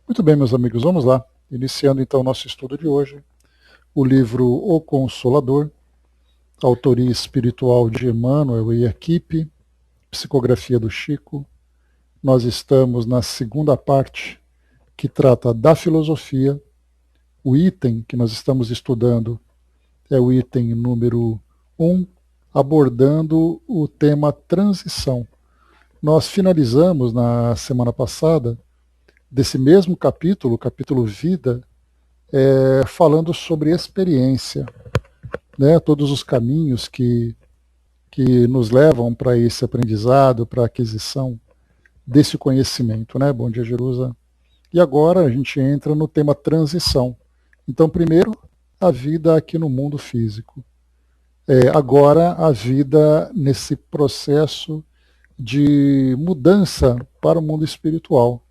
Muito bem, meus amigos, vamos lá. Iniciando então o nosso estudo de hoje, o livro O Consolador, autoria espiritual de Emmanuel e equipe, psicografia do Chico. Nós estamos na segunda parte, que trata da filosofia. O item que nós estamos estudando é o item número 1, abordando o tema transição. Nós finalizamos na semana passada desse mesmo capítulo, capítulo Vida, falando sobre experiência, né? Todos os caminhos que nos levam para esse aprendizado, para a aquisição desse conhecimento, né? Bom dia, Jerusa. E agora a gente entra no tema transição. Então, primeiro, a vida aqui no mundo físico. Agora, a vida nesse processo de mudança para o mundo espiritual.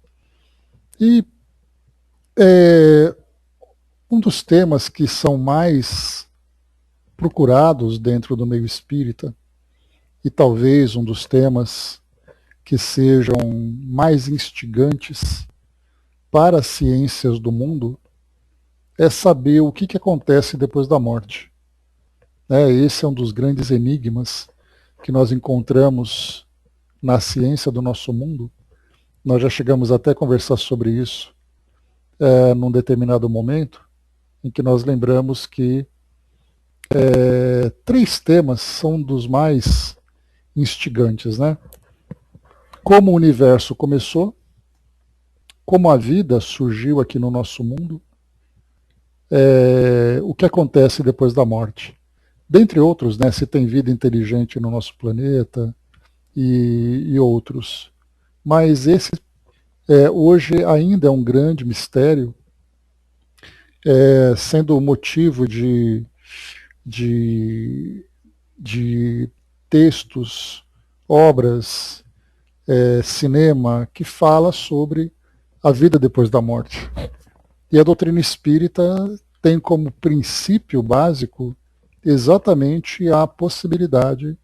E um dos temas que são mais procurados dentro do meio espírita, e talvez um dos temas que sejam mais instigantes para as ciências do mundo, é saber o que acontece depois da morte. Esse é um dos grandes enigmas que nós encontramos na ciência do nosso mundo. Nós já chegamos até a conversar sobre isso num determinado momento, em que nós lembramos que três temas são dos mais instigantes, né? Como o universo começou, como a vida surgiu aqui no nosso mundo, o que acontece depois da morte. Dentre outros, né, se tem vida inteligente no nosso planeta e outros. Mas esse hoje ainda é um grande mistério, sendo motivo de textos, obras, cinema, que fala sobre a vida depois da morte. E a doutrina espírita tem como princípio básico exatamente a possibilidade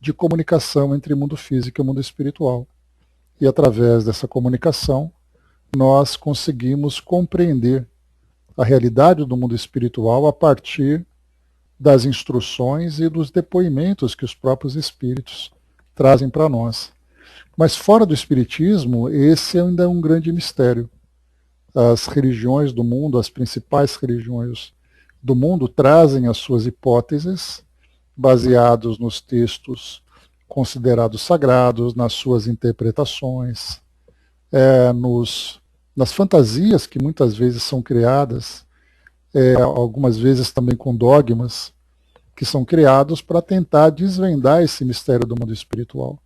de comunicação entre o mundo físico e o mundo espiritual. E através dessa comunicação, nós conseguimos compreender a realidade do mundo espiritual a partir das instruções e dos depoimentos que os próprios espíritos trazem para nós. Mas fora do espiritismo, esse ainda é um grande mistério. As religiões do mundo, as principais religiões do mundo, trazem as suas hipóteses, baseados nos textos considerados sagrados, nas suas interpretações, nas fantasias que muitas vezes são criadas, algumas vezes também com dogmas, que são criados para tentar desvendar esse mistério do mundo espiritual.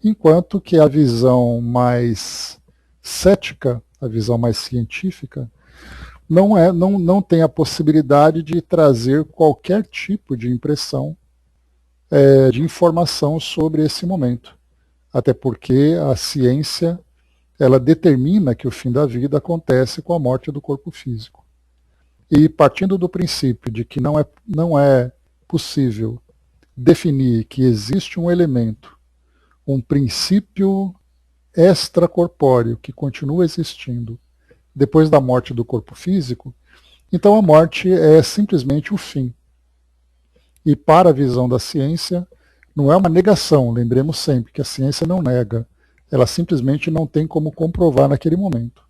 Enquanto que a visão mais cética, a visão mais científica, não tem a possibilidade de trazer qualquer tipo de impressão, de informação sobre esse momento. Até porque a ciência, ela determina que o fim da vida acontece com a morte do corpo físico. E partindo do princípio de que não é possível definir que existe um elemento, um princípio extracorpóreo que continua existindo depois da morte do corpo físico, então a morte é simplesmente o fim. E para a visão da ciência, não é uma negação, lembremos sempre que a ciência não nega, ela simplesmente não tem como comprovar naquele momento.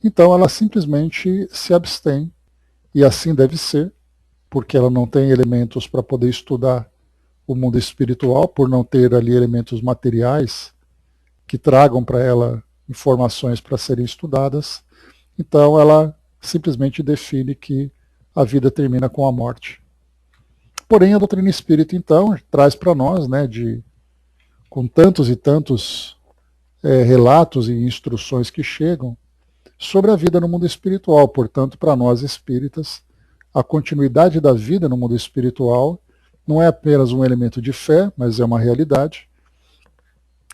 Então ela simplesmente se abstém, e assim deve ser, porque ela não tem elementos para poder estudar o mundo espiritual, por não ter ali elementos materiais que tragam para ela informações para serem estudadas. Então ela simplesmente define que a vida termina com a morte. Porém, a doutrina espírita, então, traz para nós, né, com tantos e tantos relatos e instruções que chegam sobre a vida no mundo espiritual. Portanto, para nós espíritas, a continuidade da vida no mundo espiritual não é apenas um elemento de fé, mas é uma realidade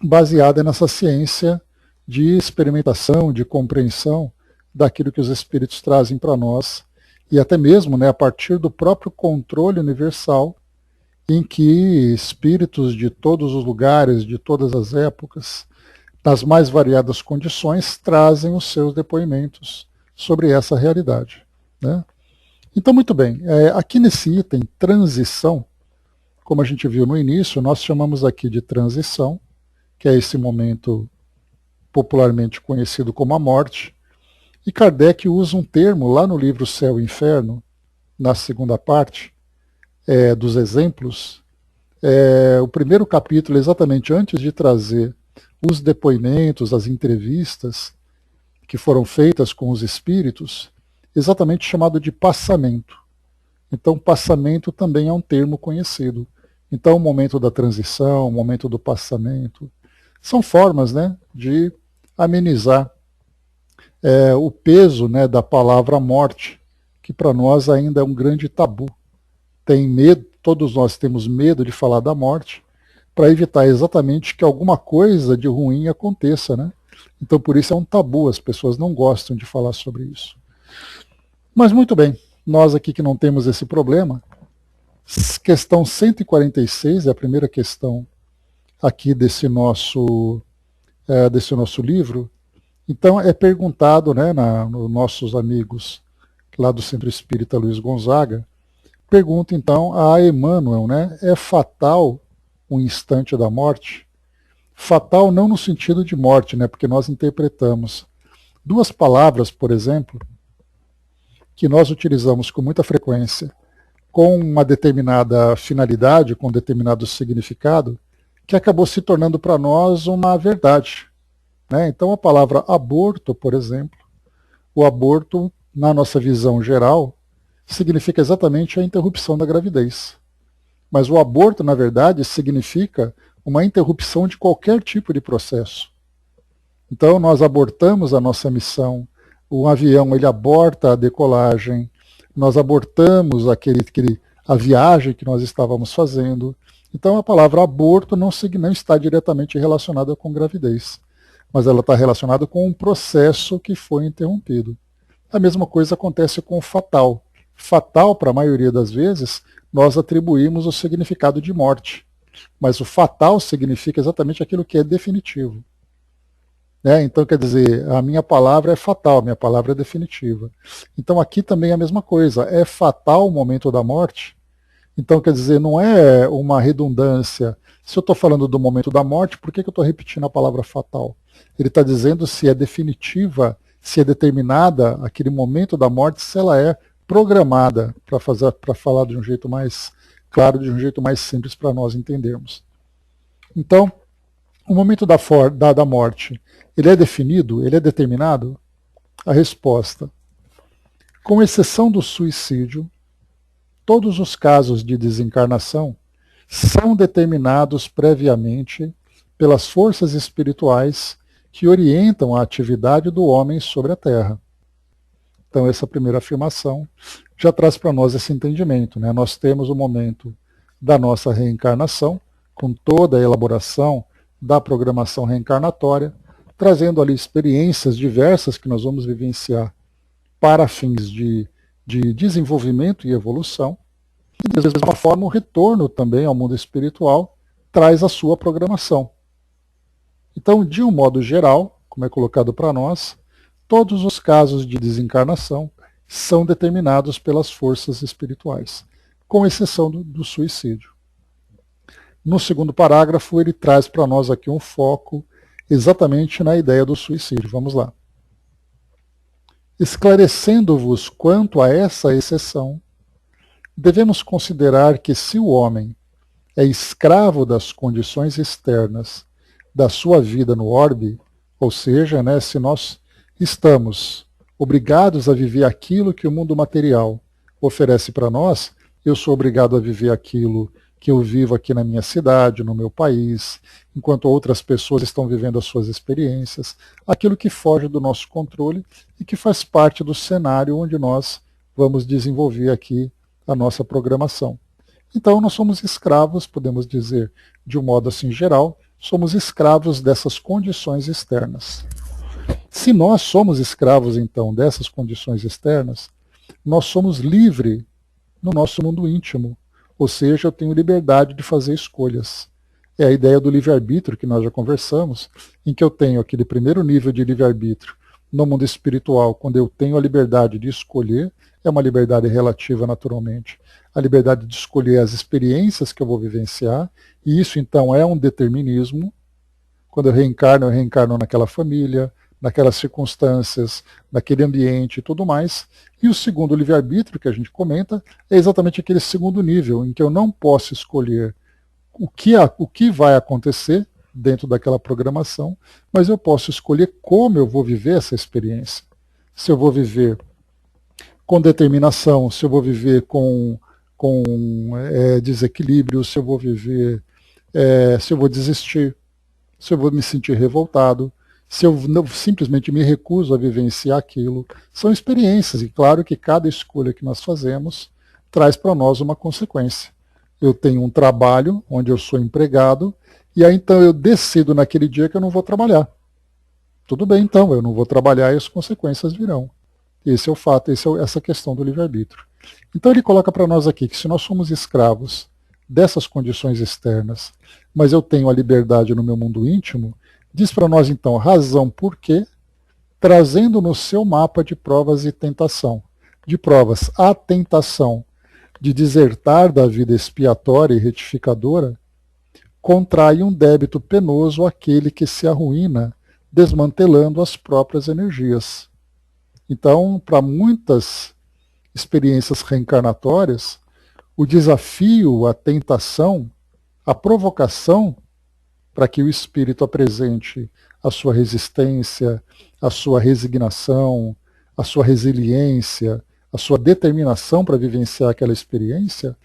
baseada nessa ciência de experimentação, de compreensão daquilo que os espíritos trazem para nós, e até mesmo, né, a partir do próprio controle universal, em que espíritos de todos os lugares, de todas as épocas, das mais variadas condições, trazem os seus depoimentos sobre essa realidade, né? Então, muito bem, aqui nesse item, transição, como a gente viu no início, nós chamamos aqui de transição, que é esse momento popularmente conhecido como a morte, e Kardec usa um termo lá no livro Céu e Inferno, na segunda parte, dos exemplos. O primeiro capítulo, exatamente antes de trazer os depoimentos, as entrevistas que foram feitas com os espíritos, exatamente chamado de passamento. Então, passamento também é um termo conhecido. Então, o momento da transição, o momento do passamento, são formas, né, de amenizar o peso, né, da palavra morte, que para nós ainda é um grande tabu. Tem medo, todos nós temos medo de falar da morte, para evitar exatamente que alguma coisa de ruim aconteça, né? Então, por isso é um tabu, as pessoas não gostam de falar sobre isso. Mas muito bem, nós aqui que não temos esse problema, questão 146, é a primeira questão aqui desse nosso livro. Então é perguntado, né, nos nossos amigos lá do Centro Espírita Luiz Gonzaga, pergunta então a Emmanuel, né, é fatal o instante da morte? Fatal não no sentido de morte, né, porque nós interpretamos duas palavras, por exemplo, que nós utilizamos com muita frequência, com uma determinada finalidade, com um determinado significado, que acabou se tornando para nós uma verdade, né? Então a palavra aborto, por exemplo, o aborto, na nossa visão geral, significa exatamente a interrupção da gravidez. Mas o aborto, na verdade, significa uma interrupção de qualquer tipo de processo. Então nós abortamos a nossa missão, o avião ele aborta a decolagem, nós abortamos a viagem que nós estávamos fazendo. Então a palavra aborto não está diretamente relacionada com gravidez, mas ela está relacionada com um processo que foi interrompido. A mesma coisa acontece com o fatal. Fatal, para a maioria das vezes, nós atribuímos o significado de morte, mas o fatal significa exatamente aquilo que é definitivo. Então, quer dizer, a minha palavra é fatal, a minha palavra é definitiva. Então, aqui também é a mesma coisa. É fatal o momento da morte? Então, quer dizer, não é uma redundância. Se eu estou falando do momento da morte, por que eu estou repetindo a palavra fatal? Ele está dizendo se é definitiva, se é determinada aquele momento da morte, se ela é programada, para falar de um jeito mais claro, de um jeito mais simples para nós entendermos. Então, o momento da morte, ele é definido? Ele é determinado? A resposta: com exceção do suicídio, todos os casos de desencarnação são determinados previamente pelas forças espirituais que orientam a atividade do homem sobre a Terra. Então, essa primeira afirmação já traz para nós esse entendimento, né? Nós temos o momento da nossa reencarnação, com toda a elaboração da programação reencarnatória, trazendo ali experiências diversas que nós vamos vivenciar para fins de desenvolvimento e evolução. E, da mesma forma, o retorno também ao mundo espiritual traz a sua programação. Então, de um modo geral, como é colocado para nós, todos os casos de desencarnação são determinados pelas forças espirituais, com exceção do suicídio. No segundo parágrafo, ele traz para nós aqui um foco exatamente na ideia do suicídio. Vamos lá. Esclarecendo-vos quanto a essa exceção, devemos considerar que se o homem é escravo das condições externas da sua vida no orbe, ou seja, né, se nós estamos obrigados a viver aquilo que o mundo material oferece para nós, eu sou obrigado a viver aquilo que eu vivo aqui na minha cidade, no meu país, enquanto outras pessoas estão vivendo as suas experiências, aquilo que foge do nosso controle e que faz parte do cenário onde nós vamos desenvolver aqui a nossa programação. Então nós somos escravos, podemos dizer de um modo assim geral, somos escravos dessas condições externas. Se nós somos escravos então dessas condições externas, nós somos livres no nosso mundo íntimo. Ou seja, eu tenho liberdade de fazer escolhas. É a ideia do livre-arbítrio que nós já conversamos, em que eu tenho aquele primeiro nível de livre-arbítrio no mundo espiritual, quando eu tenho a liberdade de escolher, é uma liberdade relativa naturalmente, a liberdade de escolher as experiências que eu vou vivenciar, e isso então é um determinismo. Quando eu reencarno naquela família, naquelas circunstâncias, naquele ambiente e tudo mais. E o segundo livre-arbítrio que a gente comenta é exatamente aquele segundo nível, em que eu não posso escolher o que vai acontecer dentro daquela programação, mas eu posso escolher como eu vou viver essa experiência. Se eu vou viver com determinação, se eu vou viver com desequilíbrio, se eu vou viver, se eu vou desistir, se eu vou me sentir revoltado, se eu não, simplesmente me recuso a vivenciar aquilo. São experiências, e claro que cada escolha que nós fazemos traz para nós uma consequência. Eu tenho um trabalho onde eu sou empregado, e aí então eu decido naquele dia que eu não vou trabalhar. Tudo bem, então, eu não vou trabalhar e as consequências virão. Esse é o fato, essa questão do livre-arbítrio. Então ele coloca para nós aqui que se nós somos escravos dessas condições externas, mas eu tenho a liberdade no meu mundo íntimo, diz para nós então razão por quê, trazendo no seu mapa de provas e tentação. De provas, a tentação de desertar da vida expiatória e retificadora, contrai um débito penoso àquele que se arruína, desmantelando as próprias energias. Então, para muitas experiências reencarnatórias, o desafio, a tentação, a provocação para que o espírito apresente a sua resistência, a sua resignação, a sua resiliência, a sua determinação para vivenciar aquela experiência,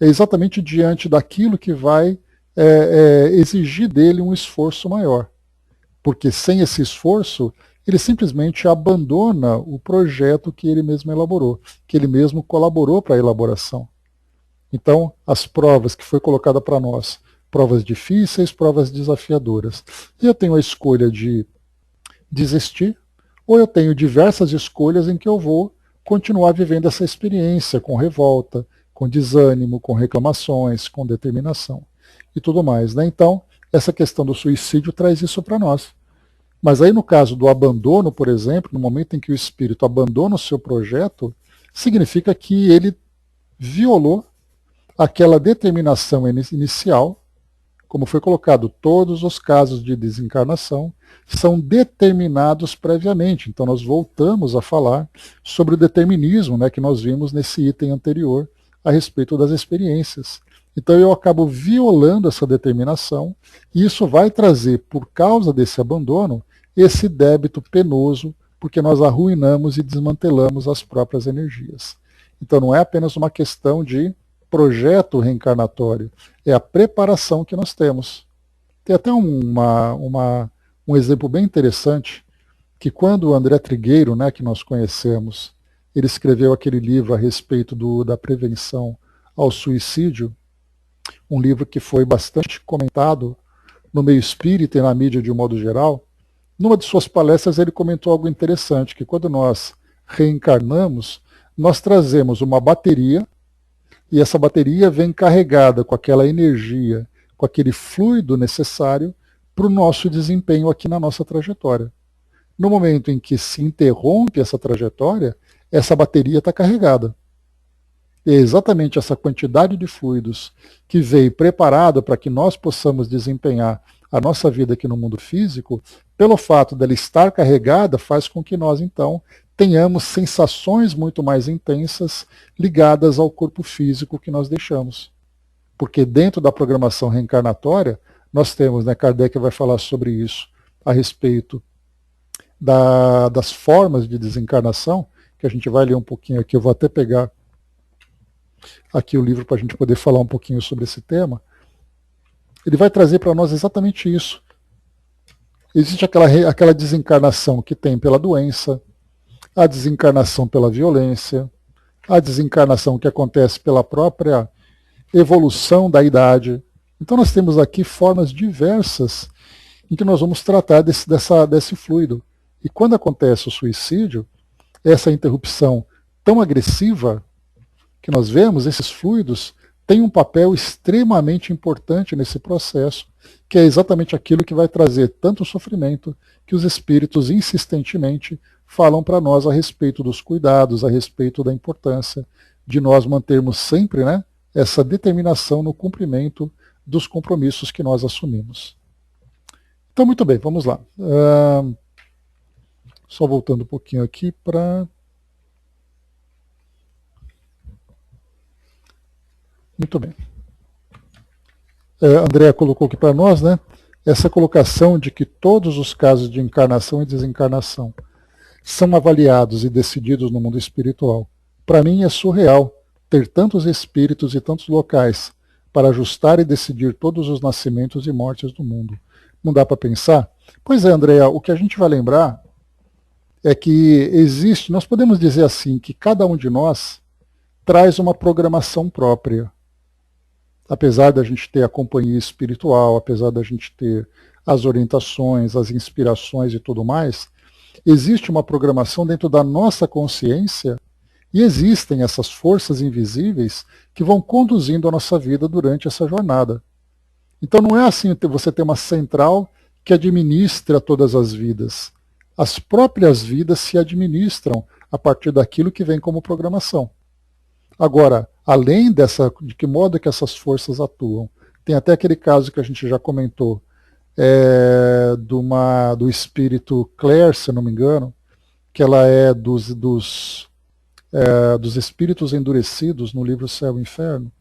é exatamente diante daquilo que vai exigir dele um esforço maior. Porque sem esse esforço, ele simplesmente abandona o projeto que ele mesmo elaborou, que ele mesmo colaborou para a elaboração. Então, as provas que foi colocada para nós, provas difíceis, provas desafiadoras. E eu tenho a escolha de desistir, ou eu tenho diversas escolhas em que eu vou continuar vivendo essa experiência com revolta, com desânimo, com reclamações, com determinação e tudo mais. Né? Então, essa questão do suicídio traz isso para nós. Mas aí no caso do abandono, por exemplo, no momento em que o espírito abandona o seu projeto, significa que ele violou aquela determinação inicial, como foi colocado, todos os casos de desencarnação são determinados previamente. Então nós voltamos a falar sobre o determinismo, né, que nós vimos nesse item anterior a respeito das experiências. Então eu acabo violando essa determinação e isso vai trazer, por causa desse abandono, esse débito penoso, porque nós arruinamos e desmantelamos as próprias energias. Então não é apenas uma questão de projeto reencarnatório, é a preparação que nós temos. Tem até um exemplo bem interessante, que quando o André Trigueiro, né, que nós conhecemos, ele escreveu aquele livro a respeito da prevenção ao suicídio, um livro que foi bastante comentado no meio espírita e na mídia de um modo geral. Numa de suas palestras ele comentou algo interessante, que quando nós reencarnamos, nós trazemos uma bateria, e essa bateria vem carregada com aquela energia, com aquele fluido necessário para o nosso desempenho aqui na nossa trajetória. No momento em que se interrompe essa trajetória, essa bateria está carregada. E é exatamente essa quantidade de fluidos que veio preparada para que nós possamos desempenhar a nossa vida aqui no mundo físico, pelo fato dela estar carregada, faz com que nós, então, tenhamos sensações muito mais intensas ligadas ao corpo físico que nós deixamos. Porque dentro da programação reencarnatória, nós temos, né, Kardec vai falar sobre isso, a respeito das formas de desencarnação, que a gente vai ler um pouquinho aqui, eu vou até pegar aqui o livro para a gente poder falar um pouquinho sobre esse tema. Ele vai trazer para nós exatamente isso. Existe aquela desencarnação que tem pela doença, a desencarnação pela violência, a desencarnação que acontece pela própria evolução da idade. Então nós temos aqui formas diversas em que nós vamos tratar desse fluido. E quando acontece o suicídio, essa interrupção tão agressiva que nós vemos, esses fluidos tem um papel extremamente importante nesse processo, que é exatamente aquilo que vai trazer tanto sofrimento que os espíritos insistentemente falam para nós a respeito dos cuidados, a respeito da importância de nós mantermos sempre, né, essa determinação no cumprimento dos compromissos que nós assumimos. Então, muito bem, vamos lá. Só voltando um pouquinho aqui para... Muito bem. André colocou aqui para nós, né, essa colocação de que todos os casos de encarnação e desencarnação são avaliados e decididos no mundo espiritual. Para mim é surreal ter tantos espíritos e tantos locais para ajustar e decidir todos os nascimentos e mortes do mundo. Não dá para pensar? Pois é, André, o que a gente vai lembrar é que existe, nós podemos dizer assim, que cada um de nós traz uma programação própria. Apesar da gente ter a companhia espiritual, apesar da gente ter as orientações, as inspirações e tudo mais, existe uma programação dentro da nossa consciência e existem essas forças invisíveis que vão conduzindo a nossa vida durante essa jornada. Então não é assim você ter uma central que administra todas as vidas. As próprias vidas se administram a partir daquilo que vem como programação. Agora, além de que modo que essas forças atuam, tem até aquele caso que a gente já comentou, do espírito Claire, se não me engano, que ela é dos espíritos endurecidos no livro Céu e Inferno.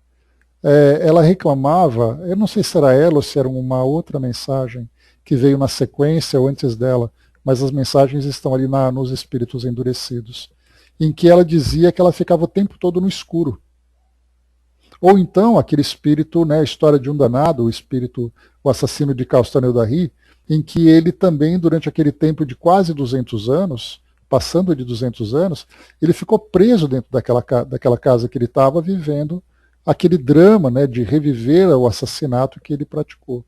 Ela reclamava, eu não sei se era ela ou se era uma outra mensagem que veio na sequência ou antes dela, mas as mensagens estão ali nos espíritos endurecidos, em que ela dizia que ela ficava o tempo todo no escuro. Ou então, aquele espírito, né, a história de um danado, o assassino de Castanheira, em que ele também, durante aquele tempo de quase 200 anos, passando de 200 anos, ele ficou preso dentro daquela casa que ele estava vivendo, aquele drama, né, de reviver o assassinato que ele praticou.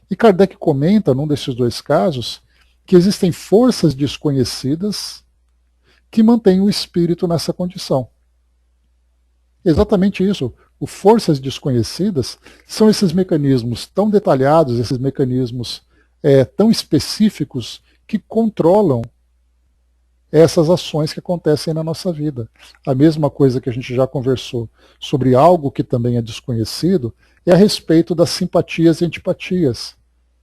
E Kardec comenta, num desses dois casos, que existem forças desconhecidas que mantêm o espírito nessa condição. Exatamente isso. Forças desconhecidas são esses mecanismos tão detalhados, esses mecanismos tão específicos que controlam essas ações que acontecem na nossa vida. A mesma coisa que a gente já conversou sobre algo que também é desconhecido é a respeito das simpatias e antipatias.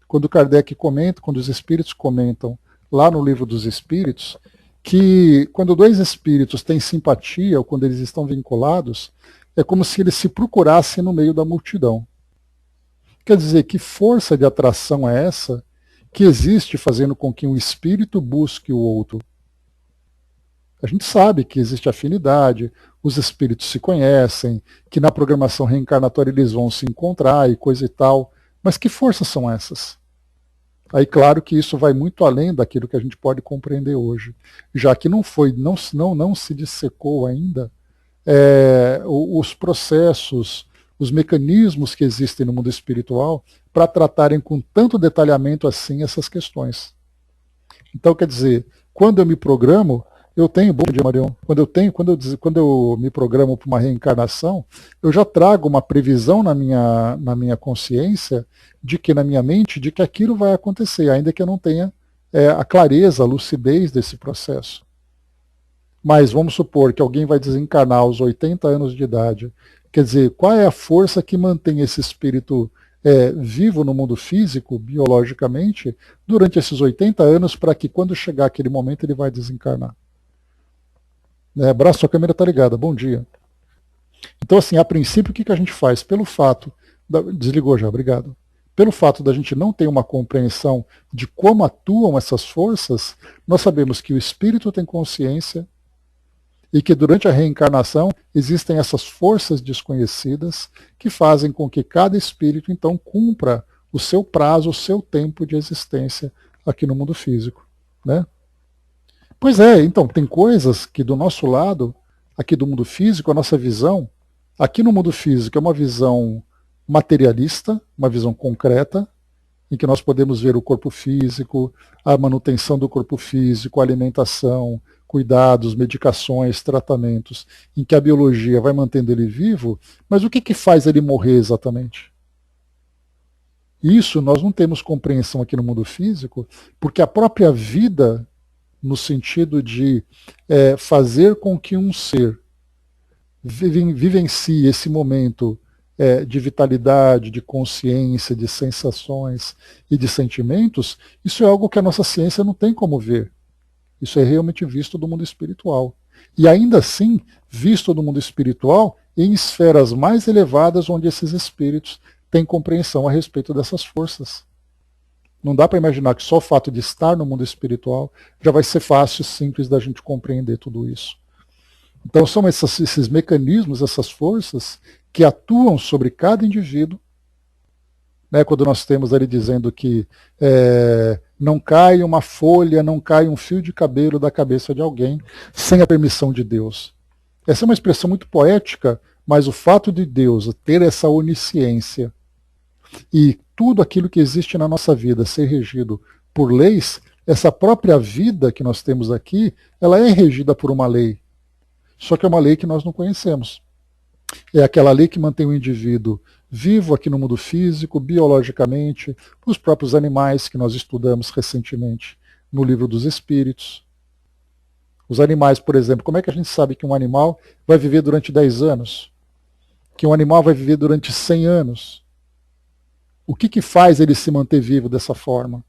Quando Kardec comenta, quando os espíritos comentam lá no Livro dos Espíritos, que quando dois espíritos têm simpatia ou quando eles estão vinculados, é como se eles se procurassem no meio da multidão. Quer dizer, que força de atração é essa que existe fazendo com que um espírito busque o outro? A gente sabe que existe afinidade, os espíritos se conhecem, que na programação reencarnatória eles vão se encontrar e coisa e tal, mas que forças são essas? Aí, claro que isso vai muito além daquilo que a gente pode compreender hoje, já que não se dissecou ainda os processos, os mecanismos que existem no mundo espiritual para tratarem com tanto detalhamento assim essas questões. Então, quer dizer, quando eu me programo, eu tenho, bom dia, Marião, quando eu me programo para uma reencarnação, eu já trago uma previsão na minha consciência, na minha mente, de que aquilo vai acontecer, ainda que eu não tenha a clareza, a lucidez desse processo. Mas vamos supor que alguém vai desencarnar aos 80 anos de idade. Quer dizer, qual é a força que mantém esse espírito vivo no mundo físico, biologicamente, durante esses 80 anos, para que quando chegar aquele momento ele vai desencarnar? Braço, sua câmera está ligada, bom dia. Então, assim, a princípio, o que a gente faz? Pelo fato... Desligou já, obrigado. Pelo fato da gente não ter uma compreensão de como atuam essas forças, nós sabemos que o espírito tem consciência e que durante a reencarnação existem essas forças desconhecidas que fazem com que cada espírito, então, cumpra o seu prazo, o seu tempo de existência aqui no mundo físico, né? Pois é, então, tem coisas que do nosso lado, aqui do mundo físico, a nossa visão, aqui no mundo físico é uma visão materialista, uma visão concreta, em que nós podemos ver o corpo físico, a manutenção do corpo físico, a alimentação, cuidados, medicações, tratamentos, em que a biologia vai mantendo ele vivo, mas o que, que faz ele morrer exatamente? Isso nós não temos compreensão aqui no mundo físico, porque a própria vida, no sentido de fazer com que um ser vivencie esse momento de vitalidade, de consciência, de sensações e de sentimentos, isso é algo que a nossa ciência não tem como ver. Isso é realmente visto do mundo espiritual. E ainda assim, visto do mundo espiritual em esferas mais elevadas, onde esses espíritos têm compreensão a respeito dessas forças. Não dá para imaginar que só o fato de estar no mundo espiritual já vai ser fácil e simples da gente compreender tudo isso. Então são esses mecanismos, essas forças que atuam sobre cada indivíduo, né, quando nós temos ali dizendo que não cai uma folha, não cai um fio de cabelo da cabeça de alguém sem a permissão de Deus. Essa é uma expressão muito poética, mas o fato de Deus ter essa onisciência e tudo aquilo que existe na nossa vida ser regido por leis, essa própria vida que nós temos aqui, ela é regida por uma lei. Só que é uma lei que nós não conhecemos. É aquela lei que mantém o indivíduo vivo aqui no mundo físico, biologicamente, os próprios animais que nós estudamos recentemente no Livro dos Espíritos. Os animais, por exemplo, como é que a gente sabe que um animal vai viver durante 10 anos? Que um animal vai viver durante 100 anos? O que faz ele se manter vivo dessa forma?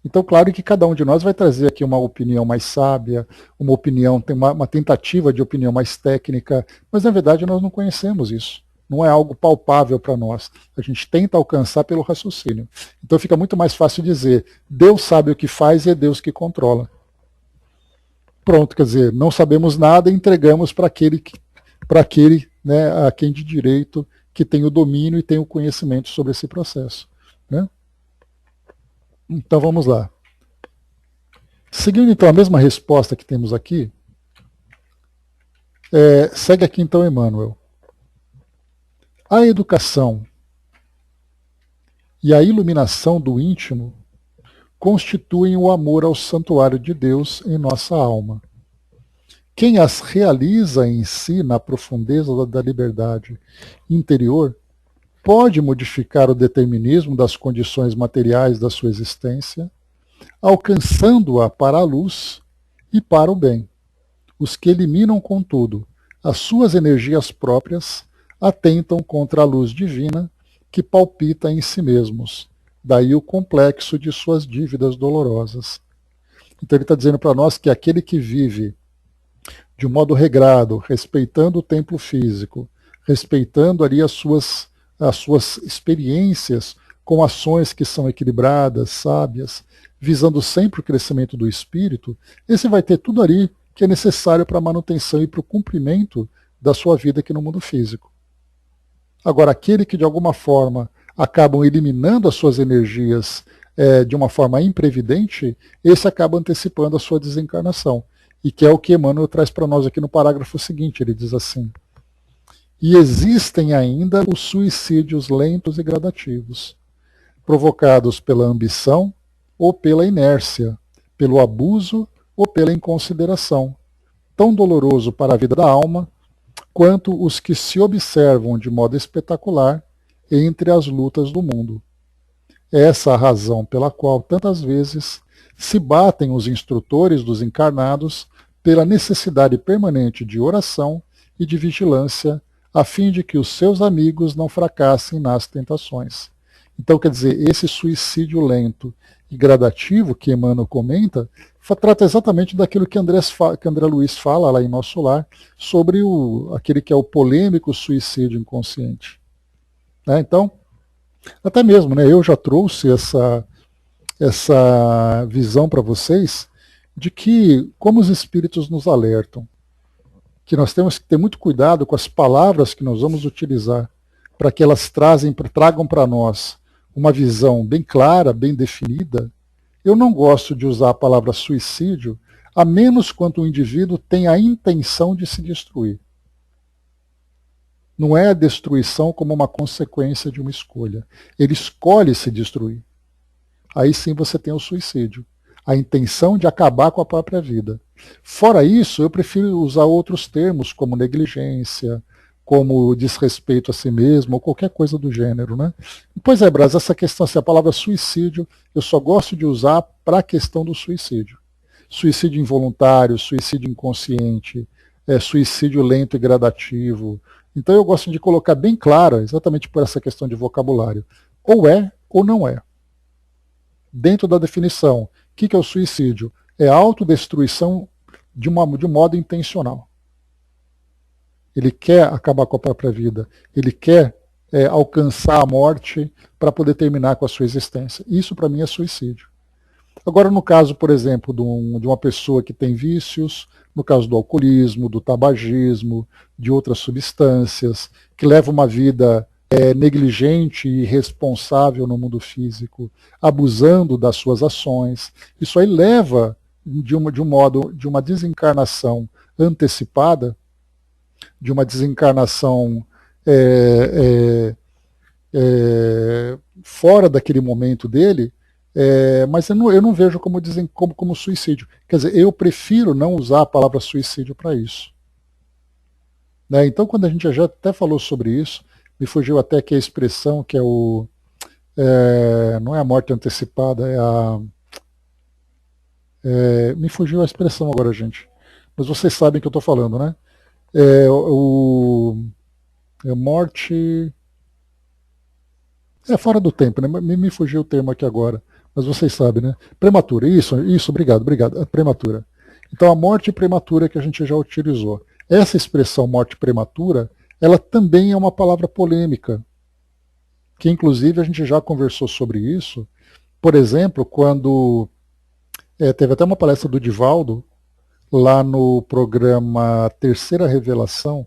Então, claro que cada um de nós vai trazer aqui uma opinião mais sábia, uma opinião, tem uma tentativa de opinião mais técnica, mas na verdade nós não conhecemos isso. Não é algo palpável para nós. A gente tenta alcançar pelo raciocínio. Então fica muito mais fácil dizer, Deus sabe o que faz e é Deus que controla. Pronto, quer dizer, não sabemos nada e entregamos para aquele, né, a quem de direito que tem o domínio e tem o conhecimento sobre esse processo. Né? Então vamos lá. Seguindo então a mesma resposta que temos aqui, segue aqui então Emmanuel. A educação e a iluminação do íntimo constituem o amor ao santuário de Deus em nossa alma. Quem as realiza em si na profundeza da liberdade interior pode modificar o determinismo das condições materiais da sua existência, alcançando-a para a luz e para o bem. Os que eliminam, contudo, as suas energias próprias atentam contra a luz divina que palpita em si mesmos. Daí o complexo de suas dívidas dolorosas. Então ele está dizendo para nós que aquele que vive de um modo regrado, respeitando o templo físico, respeitando ali as suas experiências com ações que são equilibradas, sábias, visando sempre o crescimento do espírito, esse vai ter tudo ali que é necessário para a manutenção e para o cumprimento da sua vida aqui no mundo físico. Agora, aquele que de alguma forma acabam eliminando as suas energias de uma forma imprevidente, esse acaba antecipando a sua desencarnação. E que é o que Emmanuel traz para nós aqui no parágrafo seguinte, ele diz assim: e existem ainda os suicídios lentos e gradativos, provocados pela ambição ou pela inércia, pelo abuso ou pela inconsideração, tão doloroso para a vida da alma quanto os que se observam de modo espetacular entre as lutas do mundo. É essa a razão pela qual tantas vezes se batem os instrutores dos encarnados pela necessidade permanente de oração e de vigilância, a fim de que os seus amigos não fracassem nas tentações. Então, quer dizer, esse suicídio lento e gradativo que Emmanuel comenta, trata exatamente daquilo que André Luiz fala lá em Nosso Lar, sobre aquele que é o polêmico suicídio inconsciente. Né? Então, até mesmo, né, eu já trouxe essa visão para vocês de que, como os espíritos nos alertam, que nós temos que ter muito cuidado com as palavras que nós vamos utilizar, para que elas tragam para nós uma visão bem clara, bem definida. Eu não gosto de usar a palavra suicídio, a menos quando o indivíduo tem a intenção de se destruir. Não é a destruição como uma consequência de uma escolha. Ele escolhe se destruir. Aí sim você tem o suicídio. A intenção de acabar com a própria vida. Fora isso, eu prefiro usar outros termos, como negligência, como desrespeito a si mesmo, ou qualquer coisa do gênero. Né? Pois é, Braz, essa questão, assim, a palavra suicídio, eu só gosto de usar para a questão do suicídio. Suicídio involuntário, suicídio inconsciente, suicídio lento e gradativo. Então eu gosto de colocar bem clara, exatamente por essa questão de vocabulário. Ou é ou não é. Dentro da definição, o que é o suicídio? É a autodestruição de um modo intencional. Ele quer acabar com a própria vida. Ele quer alcançar a morte para poder terminar com a sua existência. Isso para mim é suicídio. Agora, no caso, por exemplo, de uma pessoa que tem vícios, no caso do alcoolismo, do tabagismo, de outras substâncias, que leva uma vida negligente e irresponsável no mundo físico, abusando das suas ações, isso aí leva de uma desencarnação antecipada, de uma desencarnação fora daquele momento dele, mas eu não vejo como suicídio. Quer dizer, eu prefiro não usar a palavra suicídio para isso. Né? Então, quando a gente já até falou sobre isso, me fugiu até aqui a expressão que é o... não é a morte antecipada, me fugiu a expressão agora, gente. Mas vocês sabem o que eu estou falando, né? Morte... fora do tempo, né? Me fugiu o termo aqui agora. Mas vocês sabem, né? Prematura, isso, obrigado. Prematura. Então, a morte prematura que a gente já utilizou. Essa expressão morte prematura, ela também é uma palavra polêmica, que inclusive a gente já conversou sobre isso. Por exemplo, quando teve até uma palestra do Divaldo, lá no programa Terceira Revelação,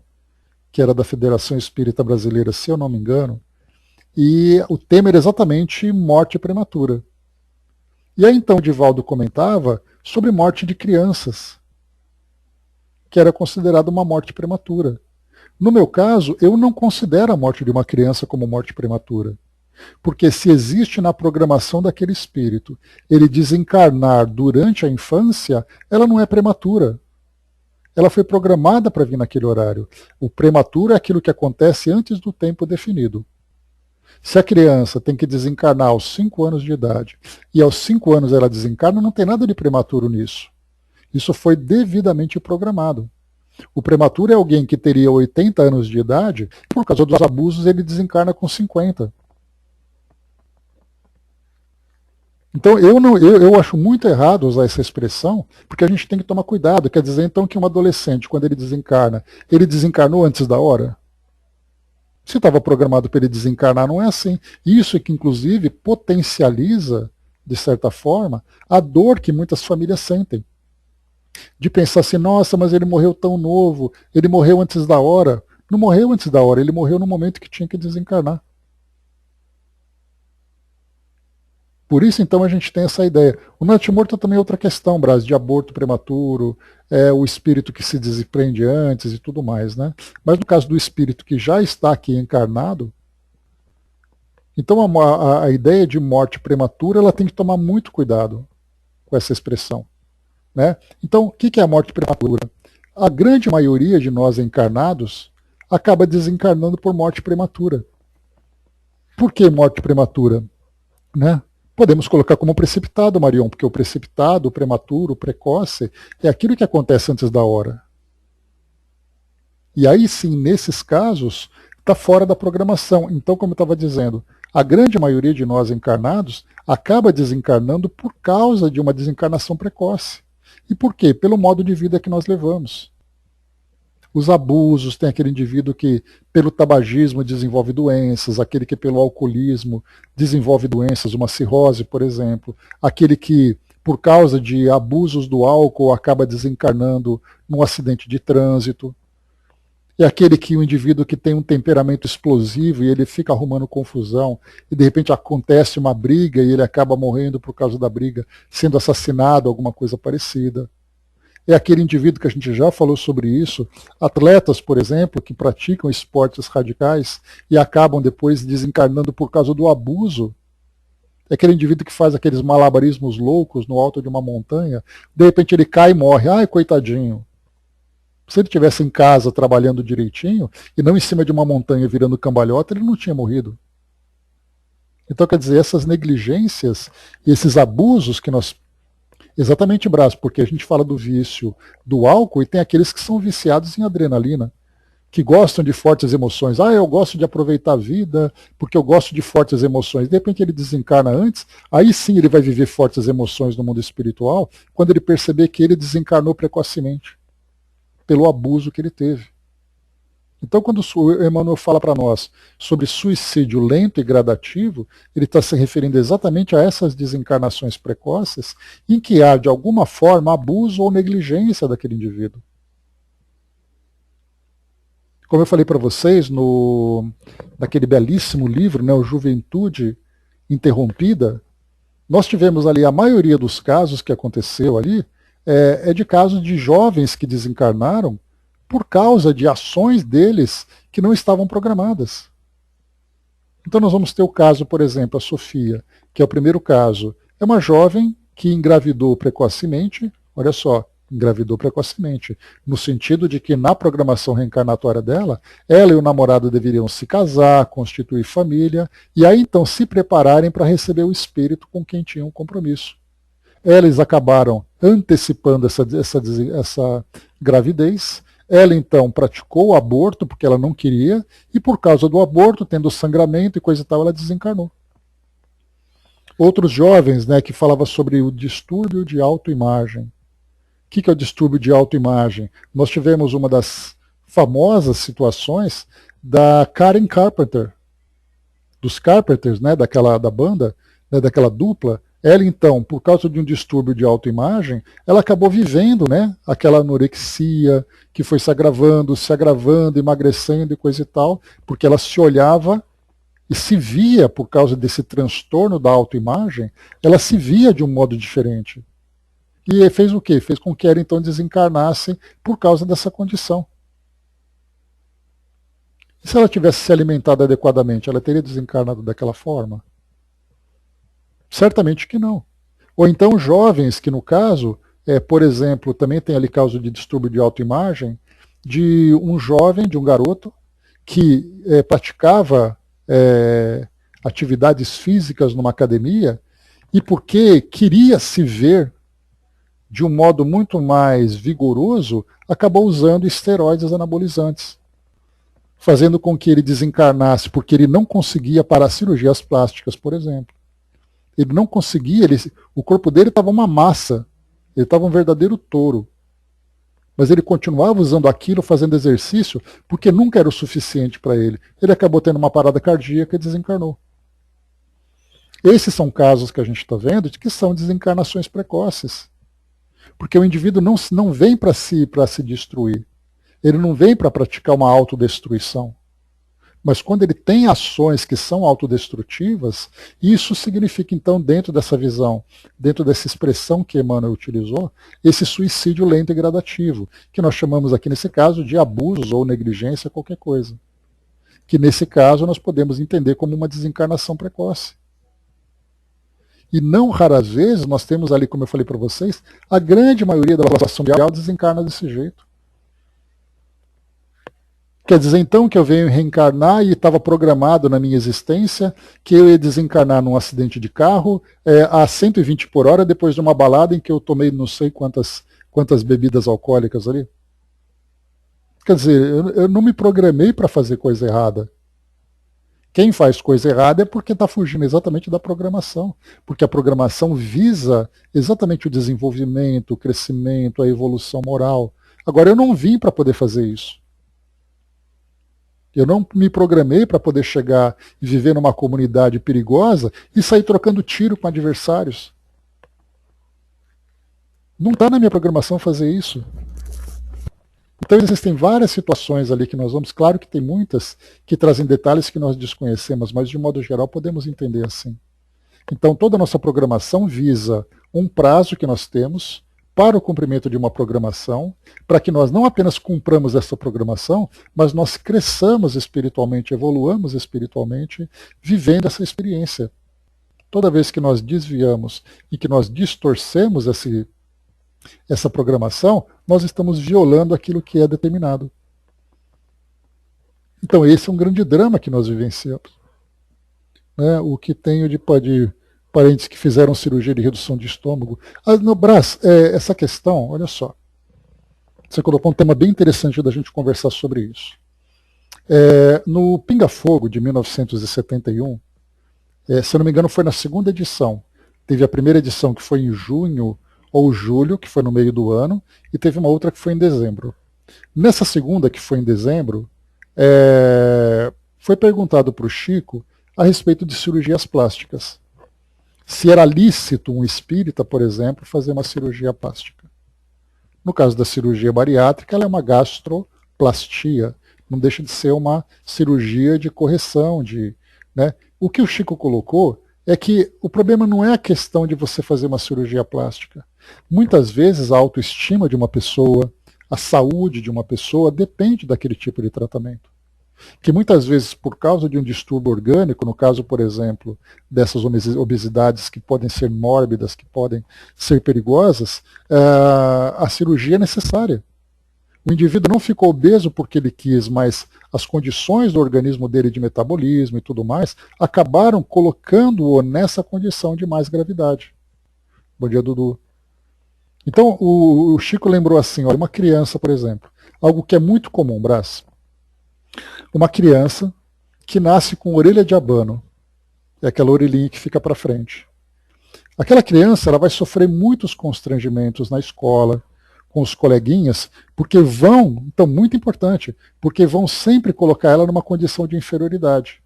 que era da Federação Espírita Brasileira, se eu não me engano, e o tema era exatamente morte prematura. E aí então o Divaldo comentava sobre morte de crianças, que era considerada uma morte prematura. No meu caso, eu não considero a morte de uma criança como morte prematura. Porque se existe na programação daquele espírito ele desencarnar durante a infância, ela não é prematura. Ela foi programada para vir naquele horário. O prematuro é aquilo que acontece antes do tempo definido. Se a criança tem que desencarnar aos 5 anos de idade e aos 5 anos ela desencarna, não tem nada de prematuro nisso. Isso foi devidamente programado. O prematuro é alguém que teria 80 anos de idade, por causa dos abusos ele desencarna com 50. Então eu acho muito errado usar essa expressão, porque a gente tem que tomar cuidado. Quer dizer então que um adolescente, quando ele desencarnou antes da hora? Se estava programado para ele desencarnar, não é assim. Isso é que, inclusive, potencializa, de certa forma, a dor que muitas famílias sentem. De pensar assim, nossa, mas ele morreu tão novo, ele morreu antes da hora. Não morreu antes da hora, ele morreu no momento que tinha que desencarnar. Por isso, então, a gente tem essa ideia. O natimorto também é outra questão, Brás, de aborto prematuro, o espírito que se desprende antes e tudo mais. Né? Mas no caso do espírito que já está aqui encarnado, então a ideia de morte prematura ela tem que tomar muito cuidado com essa expressão. Né? Então, o que é a morte prematura? A grande maioria de nós encarnados acaba desencarnando por morte prematura. Por que morte prematura? Né? Podemos colocar como precipitado, Marion, porque o precipitado, o prematuro, o precoce, é aquilo que acontece antes da hora. E aí sim, nesses casos, está fora da programação. Então, como eu estava dizendo, a grande maioria de nós encarnados acaba desencarnando por causa de uma desencarnação precoce. E por quê? Pelo modo de vida que nós levamos. Os abusos, tem aquele indivíduo que pelo tabagismo desenvolve doenças, aquele que pelo alcoolismo desenvolve doenças, uma cirrose, por exemplo, aquele que por causa de abusos do álcool acaba desencarnando num acidente de trânsito, é aquele que o indivíduo que tem um temperamento explosivo e ele fica arrumando confusão e de repente acontece uma briga e ele acaba morrendo por causa da briga, sendo assassinado, alguma coisa parecida. É aquele indivíduo que a gente já falou sobre isso, atletas, por exemplo, que praticam esportes radicais e acabam depois desencarnando por causa do abuso É aquele indivíduo que faz aqueles malabarismos loucos no alto de uma montanha, de repente ele cai e morre. Ai, coitadinho. Se ele estivesse em casa trabalhando direitinho, e não em cima de uma montanha virando cambalhota, ele não tinha morrido. Então, quer dizer, essas negligências e esses abusos que nós... Exatamente, Brás, porque a gente fala do vício do álcool e tem aqueles que são viciados em adrenalina, que gostam de fortes emoções. Ah, eu gosto de aproveitar a vida porque eu gosto de fortes emoções. De repente ele desencarna antes, aí sim ele vai viver fortes emoções no mundo espiritual, quando ele perceber que ele desencarnou precocemente, pelo abuso que ele teve. Então, quando o Emmanuel fala para nós sobre suicídio lento e gradativo, ele está se referindo exatamente a essas desencarnações precoces em que há, de alguma forma, abuso ou negligência daquele indivíduo. Como eu falei para vocês, naquele belíssimo livro, né, o Juventude Interrompida, nós tivemos ali a maioria dos casos que aconteceu ali, é de casos de jovens que desencarnaram por causa de ações deles que não estavam programadas. Então nós vamos ter o caso, por exemplo, a Sofia, que é o primeiro caso. É uma jovem que engravidou precocemente, olha só, engravidou precocemente, no sentido de que na programação reencarnatória dela, ela e o namorado deveriam se casar, constituir família, e aí então se prepararem para receber o espírito com quem tinham um compromisso. Eles acabaram antecipando essa gravidez. Ela então praticou o aborto porque ela não queria, e por causa do aborto, tendo sangramento e coisa e tal, ela desencarnou. Outros jovens, né, que falavam sobre o distúrbio de autoimagem. O que é o distúrbio de autoimagem? Nós tivemos uma das famosas situações da Karen Carpenter, dos Carpenters, né, da banda, né, daquela dupla. Ela, então, por causa de um distúrbio de autoimagem, ela acabou vivendo, né, aquela anorexia que foi se agravando, emagrecendo e coisa e tal, porque ela se olhava e se via, por causa desse transtorno da autoimagem, ela se via de um modo diferente. E fez o quê? Fez com que ela, então, desencarnasse por causa dessa condição. E se ela tivesse se alimentado adequadamente, ela teria desencarnado daquela forma? Certamente que não. Ou então jovens que, no caso, por exemplo, também tem ali causa de distúrbio de autoimagem, de um jovem, de um garoto, que praticava atividades físicas numa academia e porque queria se ver de um modo muito mais vigoroso, acabou usando esteroides anabolizantes, fazendo com que ele desencarnasse, porque ele não conseguia parar cirurgias plásticas, por exemplo. Ele não conseguia, o corpo dele estava uma massa, ele estava um verdadeiro touro. Mas ele continuava usando aquilo, fazendo exercício, porque nunca era o suficiente para ele. Ele acabou tendo uma parada cardíaca e desencarnou. Esses são casos que a gente está vendo de que são desencarnações precoces. Porque o indivíduo não vem para se destruir. Ele não vem para praticar uma autodestruição. Mas quando ele tem ações que são autodestrutivas, isso significa, então, dentro dessa visão, dentro dessa expressão que Emmanuel utilizou, esse suicídio lento e gradativo, que nós chamamos aqui, nesse caso, de abusos ou negligência, qualquer coisa. Que, nesse caso, nós podemos entender como uma desencarnação precoce. E não raras vezes nós temos ali, como eu falei para vocês, a grande maioria da população mundial desencarna desse jeito. Quer dizer, então, que eu venho reencarnar e estava programado na minha existência que eu ia desencarnar num acidente de carro a 120 por hora depois de uma balada em que eu tomei não sei quantas bebidas alcoólicas ali. Quer dizer, eu não me programei para fazer coisa errada. Quem faz coisa errada é porque está fugindo exatamente da programação. Porque a programação visa exatamente o desenvolvimento, o crescimento, a evolução moral. Agora, eu não vim para poder fazer isso. Eu não me programei para poder chegar e viver numa comunidade perigosa e sair trocando tiro com adversários. Não está na minha programação fazer isso. Então existem várias situações ali que nós vamos, claro que tem muitas que trazem detalhes que nós desconhecemos, mas de modo geral podemos entender assim. Então toda a nossa programação visa um prazo que nós temos para o cumprimento de uma programação, para que nós não apenas cumpramos essa programação, mas nós cresçamos espiritualmente, evoluamos espiritualmente, vivendo essa experiência. Toda vez que nós desviamos e que nós distorcemos essa programação, nós estamos violando aquilo que é determinado. Então esse é um grande drama que nós vivenciamos. Né? O que tenho de parentes que fizeram cirurgia de redução de estômago. No Brás, essa questão, olha só, você colocou um tema bem interessante da gente conversar sobre isso. No Pinga Fogo de 1971, se eu não me engano foi na segunda edição, teve a primeira edição que foi em junho ou julho, que foi no meio do ano, e teve uma outra que foi em dezembro. Nessa segunda, que foi em dezembro, foi perguntado para o Chico a respeito de cirurgias plásticas. Se era lícito um espírita, por exemplo, fazer uma cirurgia plástica. No caso da cirurgia bariátrica, ela é uma gastroplastia, não deixa de ser uma cirurgia de correção. Né? O que o Chico colocou é que o problema não é a questão de você fazer uma cirurgia plástica. Muitas vezes a autoestima de uma pessoa, a saúde de uma pessoa depende daquele tipo de tratamento. Que muitas vezes, por causa de um distúrbio orgânico, no caso, por exemplo, dessas obesidades que podem ser mórbidas, que podem ser perigosas, a cirurgia é necessária. O indivíduo não ficou obeso porque ele quis, mas as condições do organismo dele de metabolismo e tudo mais acabaram colocando-o nessa condição de mais gravidade. Bom dia, Dudu. Então, o Chico lembrou assim, olha, uma criança, por exemplo, algo que é muito comum, Brás. Uma criança que nasce com orelha de abano, é aquela orelhinha que fica para frente. Aquela criança ela vai sofrer muitos constrangimentos na escola, com os coleguinhas, porque então muito importante, porque vão sempre colocar ela numa condição de inferioridade.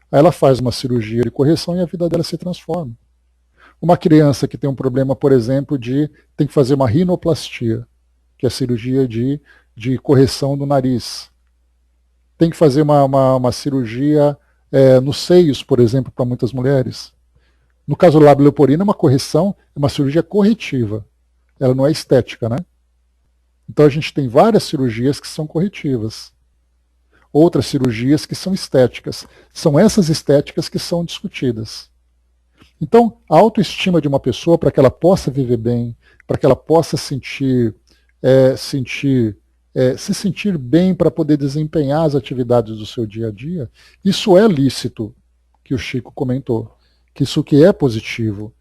Aí ela faz uma cirurgia de correção e a vida dela se transforma. Uma criança que tem um problema, por exemplo, tem que fazer uma rinoplastia, que é a cirurgia de correção do nariz. Tem que fazer uma cirurgia nos seios, por exemplo, para muitas mulheres. No caso do lábio leporino, é uma correção, é uma cirurgia corretiva. Ela não é estética, né? Então a gente tem várias cirurgias que são corretivas. Outras cirurgias que são estéticas. São essas estéticas que são discutidas. Então, a autoestima de uma pessoa, para que ela possa viver bem, para que ela possa se sentir bem para poder desempenhar as atividades do seu dia a dia, isso é lícito, que o Chico comentou, que isso que é positivo.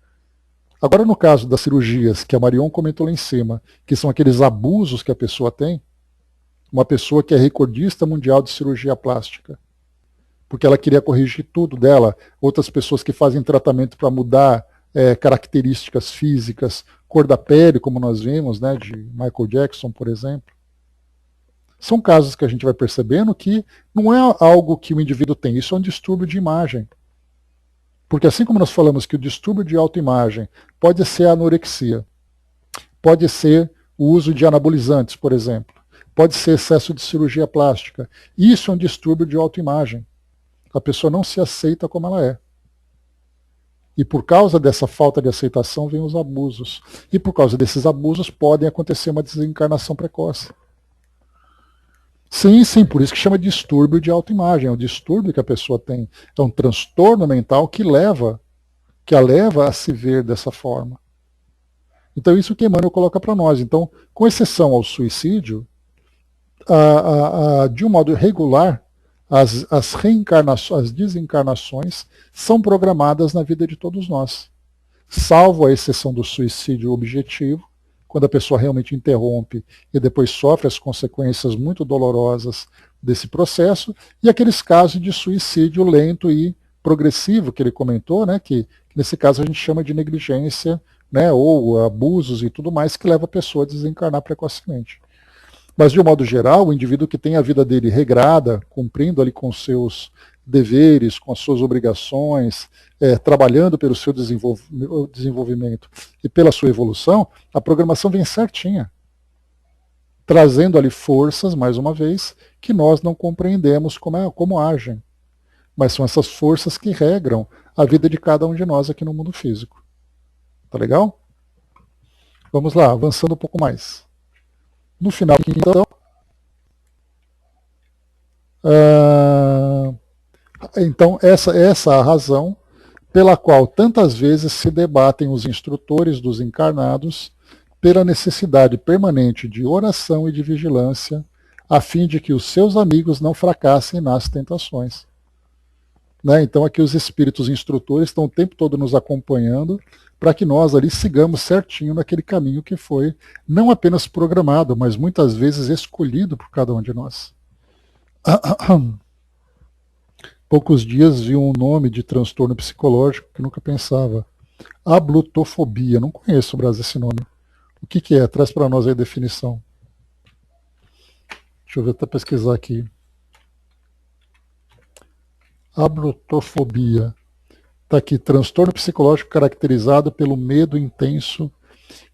Agora, no caso das cirurgias, que a Marion comentou lá em cima, que são aqueles abusos que a pessoa tem, uma pessoa que é recordista mundial de cirurgia plástica, porque ela queria corrigir tudo dela, outras pessoas que fazem tratamento para mudar características físicas, cor da pele, como nós vimos, né, de Michael Jackson, por exemplo. São casos que a gente vai percebendo que não é algo que o indivíduo tem, isso é um distúrbio de imagem. Porque assim como nós falamos que o distúrbio de autoimagem pode ser a anorexia, pode ser o uso de anabolizantes, por exemplo, pode ser excesso de cirurgia plástica. Isso é um distúrbio de autoimagem. A pessoa não se aceita como ela é. E por causa dessa falta de aceitação vem os abusos. E por causa desses abusos podem acontecer uma desencarnação precoce. Sim, por isso que chama distúrbio de autoimagem. É um distúrbio que a pessoa tem. É um transtorno mental que a leva a se ver dessa forma. Então isso que Emmanuel coloca para nós. Então, com exceção ao suicídio, de um modo regular, as desencarnações são programadas na vida de todos nós. Salvo a exceção do suicídio objetivo, quando a pessoa realmente interrompe e depois sofre as consequências muito dolorosas desse processo, e aqueles casos de suicídio lento e progressivo que ele comentou, né, que nesse caso a gente chama de negligência, né, ou abusos e tudo mais, que leva a pessoa a desencarnar precocemente. Mas, de um modo geral, o indivíduo que tem a vida dele regrada, cumprindo ali com seus deveres, com as suas obrigações, trabalhando pelo seu desenvolvimento e pela sua evolução, a programação vem certinha, trazendo ali forças, mais uma vez, que nós não compreendemos como agem. Mas são essas forças que regram a vida de cada um de nós aqui no mundo físico. Tá legal? Vamos lá, avançando um pouco mais. No final, então, essa é a razão pela qual tantas vezes se debatem os instrutores dos encarnados pela necessidade permanente de oração e de vigilância, a fim de que os seus amigos não fracassem nas tentações. Né? Então aqui os espíritos instrutores estão o tempo todo nos acompanhando para que nós ali sigamos certinho naquele caminho que foi não apenas programado, mas muitas vezes escolhido por cada um de nós. Poucos dias vi um nome de transtorno psicológico que nunca pensava. Ablutofobia. Não conheço, Brás, esse nome. O que é? Traz para nós aí a definição. Deixa eu ver, até pesquisar aqui. Ablutofobia. Está aqui, transtorno psicológico caracterizado pelo medo intenso,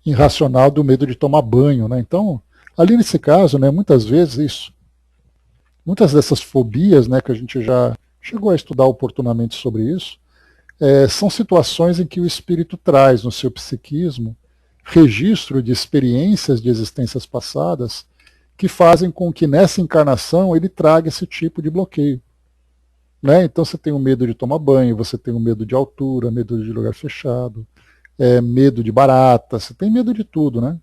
irracional do medo de tomar banho. Né? Então, ali nesse caso, né, muitas vezes muitas dessas fobias, né, que a gente já chegou a estudar oportunamente sobre isso, são situações em que o espírito traz no seu psiquismo registro de experiências de existências passadas que fazem com que nessa encarnação ele traga esse tipo de bloqueio. Né? Então você tem o medo de tomar banho, você tem o medo de altura, medo de lugar fechado, medo de barata, você tem medo de tudo, né?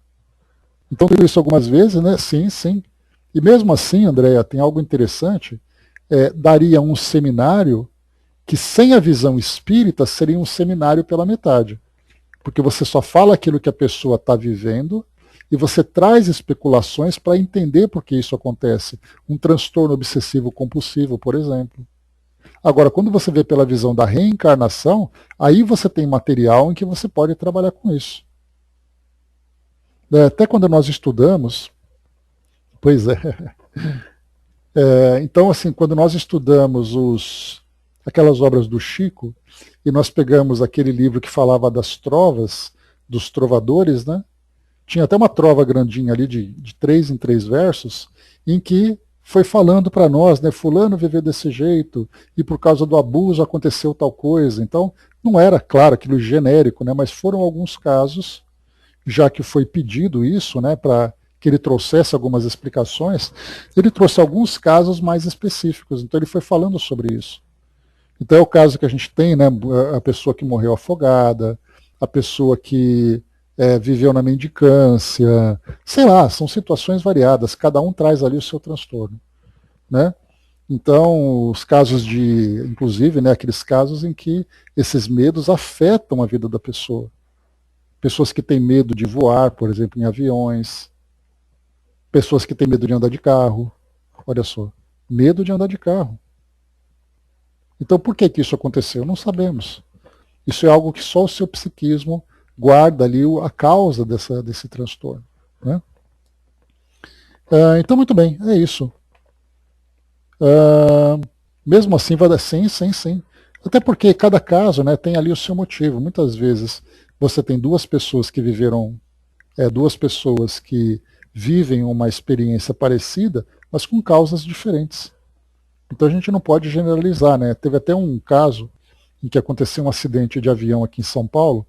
Então tudo isso algumas vezes, né? Sim, sim. E mesmo assim, Andréia, tem algo interessante, daria um seminário que sem a visão espírita seria um seminário pela metade. Porque você só fala aquilo que a pessoa está vivendo e você traz especulações para entender por que isso acontece. Um transtorno obsessivo compulsivo, por exemplo. Agora, quando você vê pela visão da reencarnação, aí você tem material em que você pode trabalhar com isso. Até quando nós estudamos, pois é, então assim, quando nós estudamos aquelas obras do Chico, e nós pegamos aquele livro que falava das trovas, dos trovadores, né? Tinha até uma trova grandinha ali de 3 em 3 versos, em que foi falando para nós, né, fulano viveu desse jeito, e por causa do abuso aconteceu tal coisa. Então, não era, claro, aquilo genérico, né, mas foram alguns casos, já que foi pedido isso, né, para que ele trouxesse algumas explicações, ele trouxe alguns casos mais específicos, então ele foi falando sobre isso. Então é o caso que a gente tem, né, a pessoa que morreu afogada, a pessoa que viveu na mendicância, sei lá, são situações variadas, cada um traz ali o seu transtorno. Né? Então, os casos inclusive, né, aqueles casos em que esses medos afetam a vida da pessoa. Pessoas que têm medo de voar, por exemplo, em aviões, pessoas que têm medo de andar de carro, olha só, medo de andar de carro. Então, por que isso aconteceu? Não sabemos. Isso é algo que só o seu psiquismo guarda ali a causa desse transtorno. Né? Então, muito bem, é isso. Mesmo assim, vai dar sim. Até porque cada caso, né, tem ali o seu motivo. Muitas vezes você tem duas pessoas que vivem uma experiência parecida, mas com causas diferentes. Então a gente não pode generalizar, né? Teve até um caso em que aconteceu um acidente de avião aqui em São Paulo,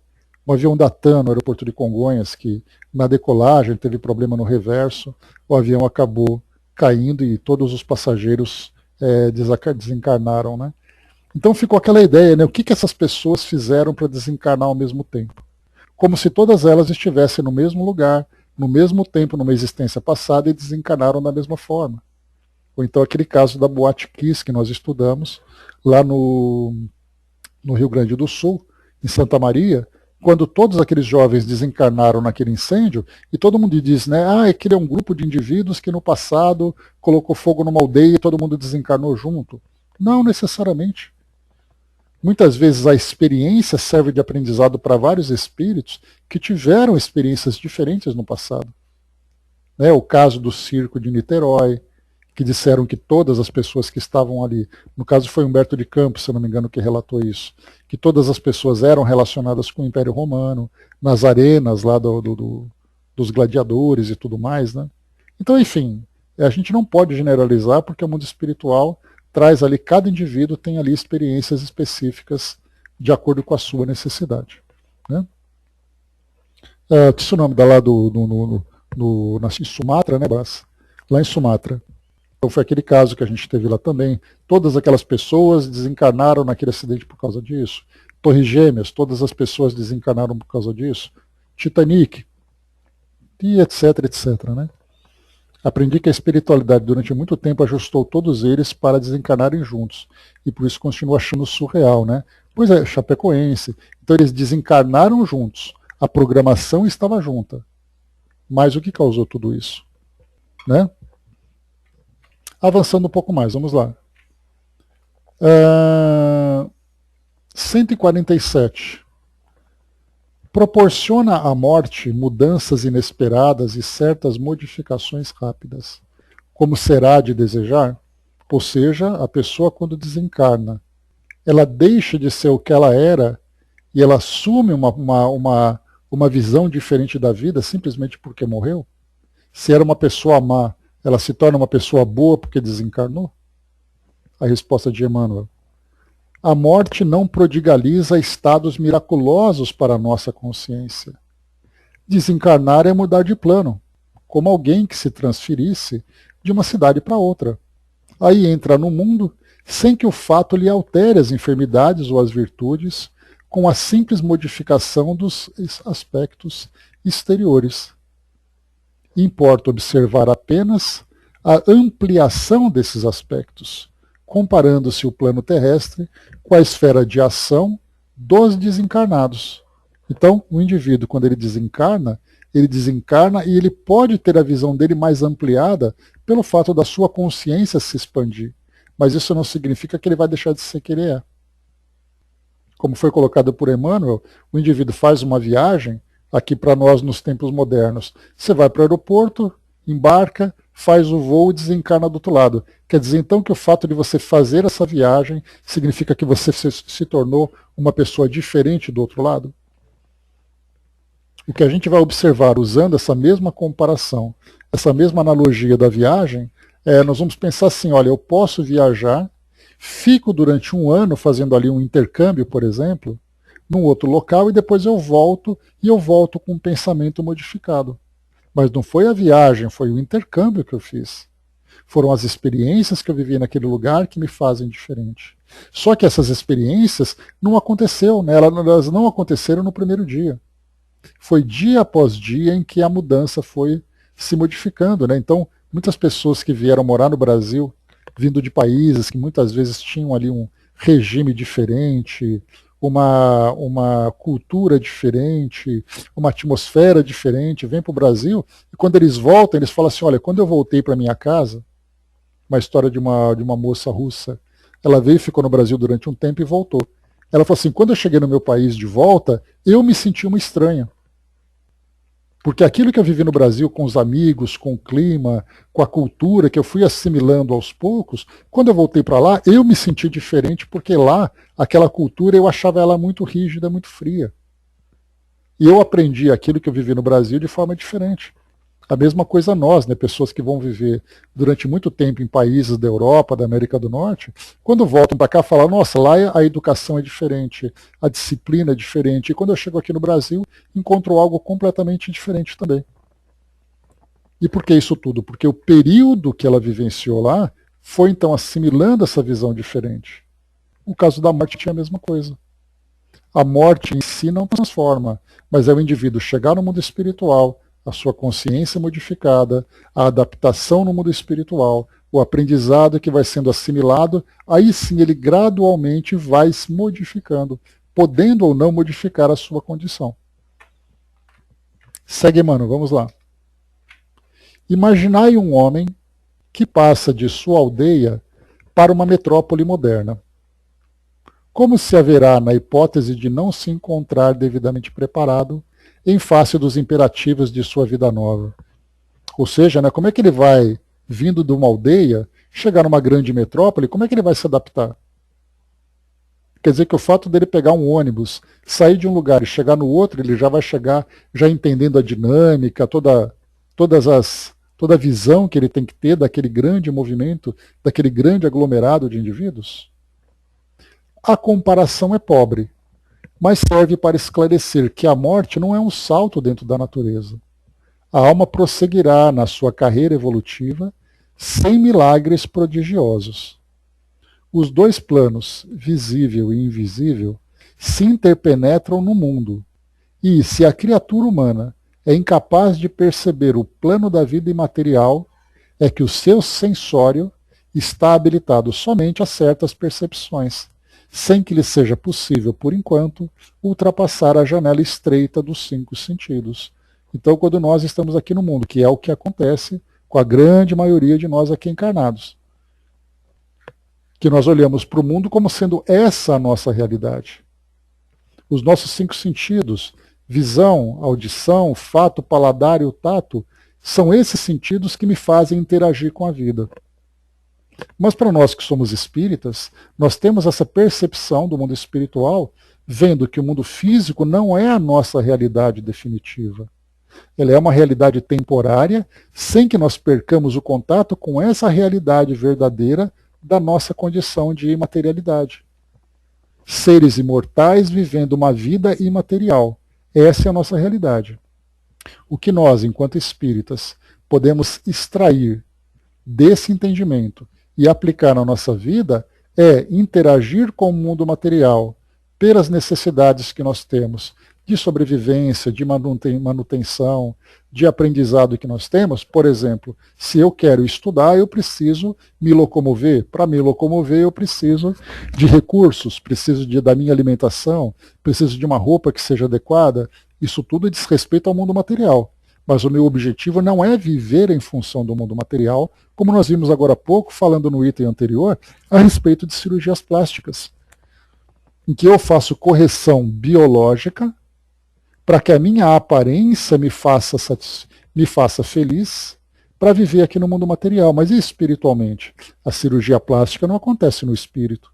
um avião da TAM no aeroporto de Congonhas, que na decolagem teve problema no reverso, o avião acabou caindo e todos os passageiros desencarnaram, né? Então ficou aquela ideia, né? O que essas pessoas fizeram para desencarnar ao mesmo tempo? Como se todas elas estivessem no mesmo lugar, no mesmo tempo, numa existência passada e desencarnaram da mesma forma. Ou então aquele caso da Boate Kiss que nós estudamos lá no Rio Grande do Sul, em Santa Maria, quando todos aqueles jovens desencarnaram naquele incêndio, e todo mundo diz, né, aquele é um grupo de indivíduos que no passado colocou fogo numa aldeia e todo mundo desencarnou junto. Não necessariamente. Muitas vezes a experiência serve de aprendizado para vários espíritos que tiveram experiências diferentes no passado. Né, o caso do circo de Niterói, que disseram que todas as pessoas que estavam ali, no caso foi Humberto de Campos, se não me engano, que relatou isso, que todas as pessoas eram relacionadas com o Império Romano, nas arenas lá dos gladiadores e tudo mais. Né? Então, enfim, a gente não pode generalizar porque o mundo espiritual traz ali, cada indivíduo tem ali experiências específicas de acordo com a sua necessidade. Né? Tsunami da lá em Sumatra, né, Brás? Lá em Sumatra. Então foi aquele caso que a gente teve lá também. Todas aquelas pessoas desencarnaram naquele acidente por causa disso. Torres Gêmeas, todas as pessoas desencarnaram por causa disso. Titanic, e etc, etc, né? Aprendi que a espiritualidade durante muito tempo ajustou todos eles para desencarnarem juntos. E por isso continuo achando surreal, né? Pois é, Chapecoense. Então eles desencarnaram juntos. A programação estava junta. Mas o que causou tudo isso? Né? Avançando um pouco mais, vamos lá. 147. Proporciona à morte mudanças inesperadas e certas modificações rápidas, como será de desejar? Ou seja, a pessoa quando desencarna, ela deixa de ser o que ela era e ela assume uma visão diferente da vida simplesmente porque morreu? Se era uma pessoa má, ela se torna uma pessoa boa porque desencarnou? A resposta de Emmanuel: a morte não prodigaliza estados miraculosos para a nossa consciência. Desencarnar é mudar de plano, como alguém que se transferisse de uma cidade para outra. Aí entra no mundo sem que o fato lhe altere as enfermidades ou as virtudes, com a simples modificação dos aspectos exteriores. Importa observar apenas a ampliação desses aspectos, comparando-se o plano terrestre com a esfera de ação dos desencarnados. Então, o indivíduo, quando ele desencarna e ele pode ter a visão dele mais ampliada pelo fato da sua consciência se expandir. Mas isso não significa que ele vai deixar de ser quem ele é. Como foi colocado por Emmanuel, o indivíduo faz uma viagem, aqui para nós nos tempos modernos. Você vai para o aeroporto, embarca, faz o voo e desencarna do outro lado. Quer dizer, então, que o fato de você fazer essa viagem significa que você se tornou uma pessoa diferente do outro lado? O que a gente vai observar usando essa mesma comparação, essa mesma analogia da viagem, nós vamos pensar assim, olha, eu posso viajar, fico durante um ano fazendo ali um intercâmbio, por exemplo, num outro local e depois eu volto com um pensamento modificado. Mas não foi a viagem, foi o intercâmbio que eu fiz. Foram as experiências que eu vivi naquele lugar que me fazem diferente. Só que essas experiências não aconteceram, né? Elas não aconteceram no primeiro dia. Foi dia após dia em que a mudança foi se modificando, né? Então, muitas pessoas que vieram morar no Brasil, vindo de países que muitas vezes tinham ali um regime diferente, uma cultura diferente, uma atmosfera diferente, vêm para o Brasil e quando eles voltam, eles falam assim, olha, quando eu voltei para minha casa, uma história de uma moça russa, ela veio e ficou no Brasil durante um tempo e voltou. Ela falou assim, quando eu cheguei no meu país de volta, eu me senti uma estranha. Porque aquilo que eu vivi no Brasil com os amigos, com o clima, com a cultura que eu fui assimilando aos poucos, quando eu voltei para lá, eu me senti diferente porque lá, aquela cultura, eu achava ela muito rígida, muito fria. E eu aprendi aquilo que eu vivi no Brasil de forma diferente. A mesma coisa nós, né, pessoas que vão viver durante muito tempo em países da Europa, da América do Norte, quando voltam para cá falam, nossa, lá a educação é diferente, a disciplina é diferente. E quando eu chego aqui no Brasil, encontro algo completamente diferente também. E por que isso tudo? Porque o período que ela vivenciou lá foi então assimilando essa visão diferente. O caso da morte é a mesma coisa. A morte em si não transforma, mas é o indivíduo chegar no mundo espiritual, a sua consciência modificada, a adaptação no mundo espiritual, o aprendizado que vai sendo assimilado, aí sim ele gradualmente vai se modificando, podendo ou não modificar a sua condição. Segue, mano, vamos lá. Imaginai um homem que passa de sua aldeia para uma metrópole moderna. Como se haverá, na hipótese de não se encontrar devidamente preparado, em face dos imperativos de sua vida nova? Ou seja, né, como é que ele vai, vindo de uma aldeia, chegar numa grande metrópole, como é que ele vai se adaptar? Quer dizer que o fato dele pegar um ônibus, sair de um lugar e chegar no outro, ele já vai chegar já entendendo a dinâmica, toda a visão que ele tem que ter daquele grande movimento, daquele grande aglomerado de indivíduos? A comparação é pobre, mas serve para esclarecer que a morte não é um salto dentro da natureza. A alma prosseguirá na sua carreira evolutiva sem milagres prodigiosos. Os dois planos, visível e invisível, se interpenetram no mundo. E se a criatura humana é incapaz de perceber o plano da vida imaterial, é que o seu sensório está habilitado somente a certas percepções, sem que lhe seja possível, por enquanto, ultrapassar a janela estreita dos 5 sentidos. Então, quando nós estamos aqui no mundo, que é o que acontece com a grande maioria de nós aqui encarnados, que nós olhamos para o mundo como sendo essa a nossa realidade. Os nossos 5 sentidos, visão, audição, fato, paladar e o tato, são esses sentidos que me fazem interagir com a vida. Mas para nós que somos espíritas, nós temos essa percepção do mundo espiritual, vendo que o mundo físico não é a nossa realidade definitiva. Ela é uma realidade temporária, sem que nós percamos o contato com essa realidade verdadeira da nossa condição de imaterialidade. Seres imortais vivendo uma vida imaterial. Essa é a nossa realidade. O que nós, enquanto espíritas, podemos extrair desse entendimento e aplicar na nossa vida é interagir com o mundo material pelas necessidades que nós temos de sobrevivência, de manutenção, de aprendizado que nós temos. Por exemplo, se eu quero estudar, eu preciso me locomover. Para me locomover, eu preciso de recursos, preciso da minha alimentação, preciso de uma roupa que seja adequada. Isso tudo diz respeito ao mundo material. Mas o meu objetivo não é viver em função do mundo material, como nós vimos agora há pouco, falando no item anterior, a respeito de cirurgias plásticas, em que eu faço correção biológica para que a minha aparência me faça feliz para viver aqui no mundo material. Mas e espiritualmente? A cirurgia plástica não acontece no espírito.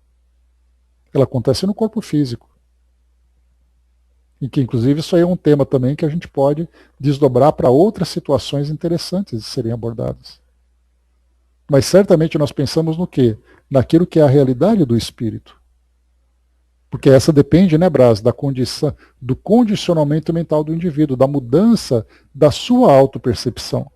Ela acontece no corpo físico. E que, inclusive, isso aí é um tema também que a gente pode desdobrar para outras situações interessantes de serem abordadas. Mas certamente nós pensamos no quê? Naquilo que é a realidade do espírito. Porque essa depende, né, Brás, da condição, do condicionamento mental do indivíduo, da mudança da sua autopercepção.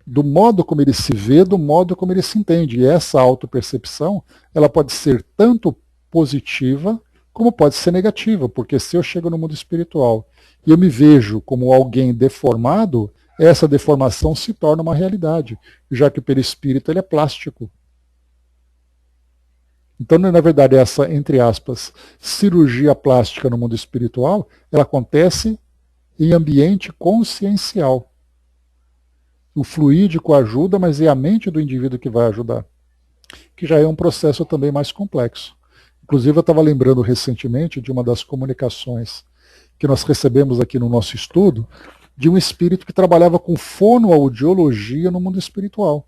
Do modo como ele se vê, do modo como ele se entende. E essa autopercepção, ela pode ser tanto positiva, como pode ser negativa, porque se eu chego no mundo espiritual e eu me vejo como alguém deformado, essa deformação se torna uma realidade, já que o perispírito ele é plástico. Então, na verdade, essa, entre aspas, cirurgia plástica no mundo espiritual, ela acontece em ambiente consciencial. O fluídico ajuda, mas é a mente do indivíduo que vai ajudar, que já é um processo também mais complexo. Inclusive, eu estava lembrando recentemente de uma das comunicações que nós recebemos aqui no nosso estudo, de um espírito que trabalhava com fonoaudiologia no mundo espiritual.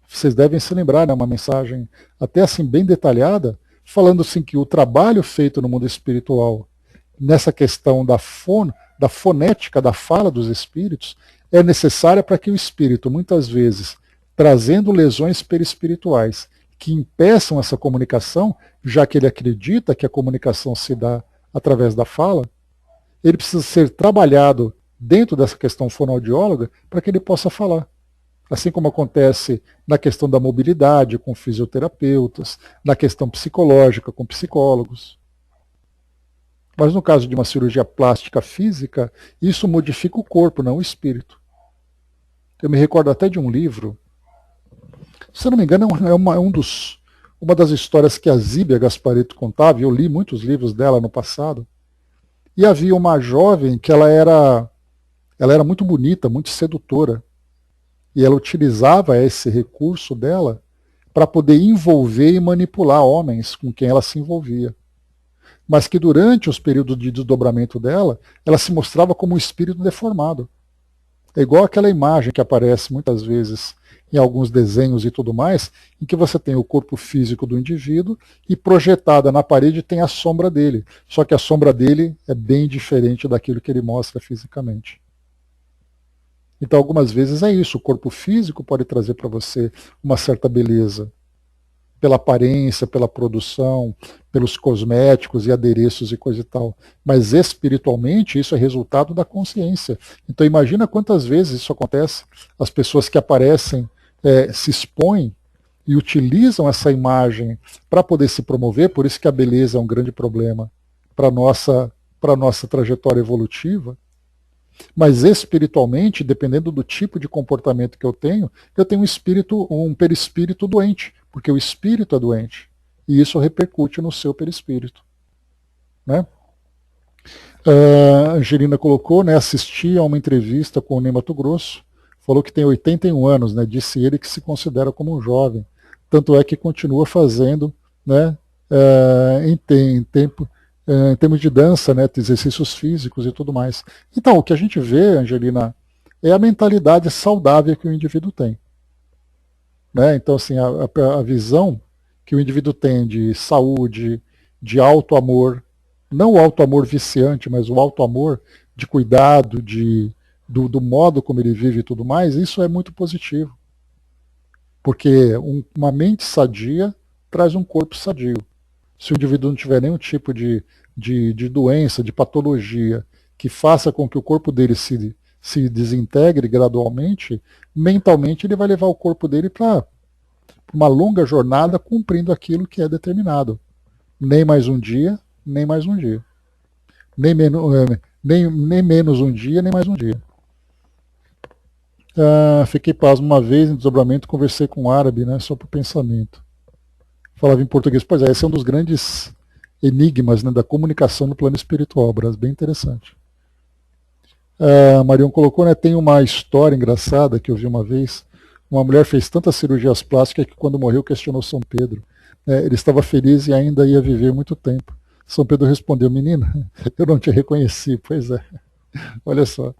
Vocês devem se lembrar, né, uma mensagem até assim bem detalhada, falando assim que o trabalho feito no mundo espiritual, nessa questão da fonética, da fala dos espíritos, é necessária para que o espírito, muitas vezes, trazendo lesões perispirituais, que impeçam essa comunicação, já que ele acredita que a comunicação se dá através da fala, ele precisa ser trabalhado dentro dessa questão fonoaudióloga para que ele possa falar. Assim como acontece na questão da mobilidade com fisioterapeutas, na questão psicológica com psicólogos. Mas no caso de uma cirurgia plástica física, isso modifica o corpo, não o espírito. Eu me recordo até de um livro, se eu não me engano, uma das histórias que a Zíbia Gasparetto contava, e eu li muitos livros dela no passado, e havia uma jovem que ela era muito bonita, muito sedutora, e ela utilizava esse recurso dela para poder envolver e manipular homens com quem ela se envolvia. Mas que durante os períodos de desdobramento dela, ela se mostrava como um espírito deformado. É igual aquela imagem que aparece muitas vezes em alguns desenhos e tudo mais, em que você tem o corpo físico do indivíduo e projetada na parede tem a sombra dele. Só que a sombra dele é bem diferente daquilo que ele mostra fisicamente. Então, algumas vezes é isso. O corpo físico pode trazer para você uma certa beleza, pela aparência, pela produção, pelos cosméticos e adereços e coisa e tal. Mas espiritualmente isso é resultado da consciência. Então imagina quantas vezes isso acontece. As pessoas que aparecem, se expõem e utilizam essa imagem para poder se promover, por isso que a beleza é um grande problema para a nossa trajetória evolutiva, mas espiritualmente, dependendo do tipo de comportamento que eu tenho um espírito, um perispírito doente, porque o espírito é doente, e isso repercute no seu perispírito. Né? A Angelina colocou, né, assisti a uma entrevista com o Ney Matogrosso, falou que tem 81 anos, né, disse ele que se considera como um jovem, tanto é que continua fazendo, né, em termos de dança, né, exercícios físicos e tudo mais. Então, o que a gente vê, Angelina, é a mentalidade saudável que o indivíduo tem. Né? Então, assim, a visão que o indivíduo tem de saúde, de auto-amor, não o auto-amor viciante, mas o auto-amor de cuidado, do modo como ele vive e tudo mais, isso é muito positivo. Porque uma mente sadia traz um corpo sadio. Se o indivíduo não tiver nenhum tipo de doença, de patologia, que faça com que o corpo dele se desintegre gradualmente, mentalmente ele vai levar o corpo dele para uma longa jornada cumprindo aquilo que é determinado. Nem mais um dia, nem mais um dia. Nem menos um dia, nem mais um dia. Fiquei pasmo uma vez em desdobramento, conversei com um árabe, né, só por pensamento. Falava em português. Pois é, esse é um dos grandes enigmas, né, da comunicação no plano espiritual, Brás, bem interessante. Marion colocou, né, tem uma história engraçada que eu vi uma vez. Uma mulher fez tantas cirurgias plásticas que quando morreu questionou São Pedro. Ele estava feliz e ainda ia viver muito tempo. São Pedro respondeu, menina, eu não te reconheci. Pois é, olha só.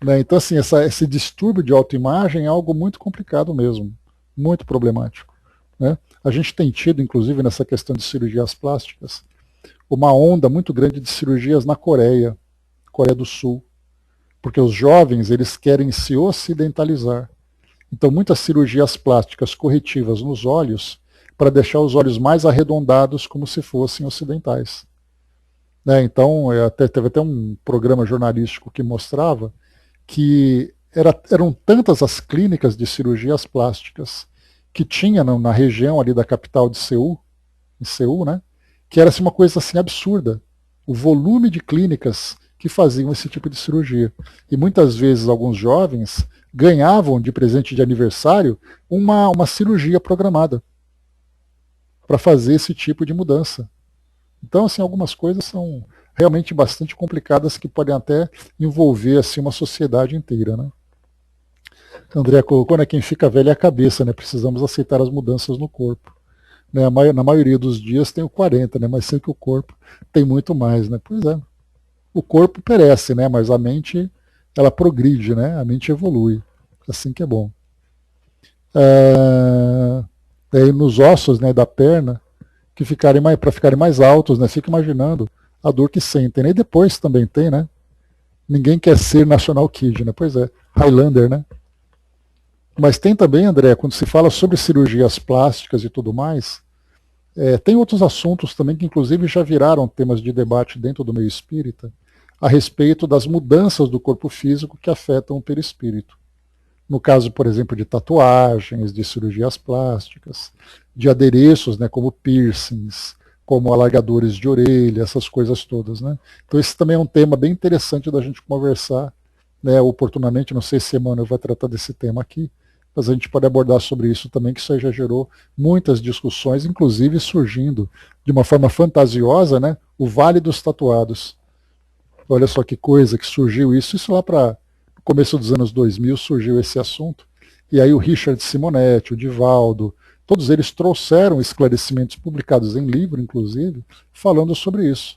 Né, então, assim, esse distúrbio de autoimagem é algo muito complicado mesmo, muito problemático. Né? A gente tem tido, inclusive, nessa questão de cirurgias plásticas, uma onda muito grande de cirurgias na Coreia do Sul, porque os jovens eles querem se ocidentalizar. Então, muitas cirurgias plásticas corretivas nos olhos para deixar os olhos mais arredondados como se fossem ocidentais. Né? Então, teve até um programa jornalístico que mostrava que eram tantas as clínicas de cirurgias plásticas que tinha na região ali da capital de Seul, em Seul, né, que era assim, uma coisa assim absurda. O volume de clínicas que faziam esse tipo de cirurgia. E muitas vezes alguns jovens ganhavam de presente de aniversário uma cirurgia programada para fazer esse tipo de mudança. Então, assim, algumas coisas são realmente bastante complicadas que podem até envolver assim, uma sociedade inteira. Né? André colocou, né, quem fica velho é a cabeça, né? Precisamos aceitar as mudanças no corpo. Né? Na maioria dos dias tenho 40, né? Mas sei que o corpo tem muito mais. Né? Pois é. O corpo perece, né? Mas a mente ela progride, né? A mente evolui. Assim que é bom. Nos ossos, né, da perna, que para ficarem mais altos, né? Fica imaginando a dor que sentem. Né? E depois também tem, né? Ninguém quer ser National Kid, né? Pois é, Highlander, né? Mas tem também, André, quando se fala sobre cirurgias plásticas e tudo mais, tem outros assuntos também que inclusive já viraram temas de debate dentro do meio espírita, a respeito das mudanças do corpo físico que afetam o perispírito. No caso, por exemplo, de tatuagens, de cirurgias plásticas, de adereços, né, como piercings, como alargadores de orelha, essas coisas todas. Né? Então esse também é um tema bem interessante da gente conversar, né, oportunamente, não sei se Emmanuel vai tratar desse tema aqui, mas a gente pode abordar sobre isso também, que isso aí já gerou muitas discussões, inclusive surgindo de uma forma fantasiosa, né, o Vale dos Tatuados. Olha só que coisa que surgiu isso lá para o começo dos anos 2000 surgiu esse assunto. E aí o Richard Simonetti, o Divaldo, todos eles trouxeram esclarecimentos publicados em livro, inclusive, falando sobre isso.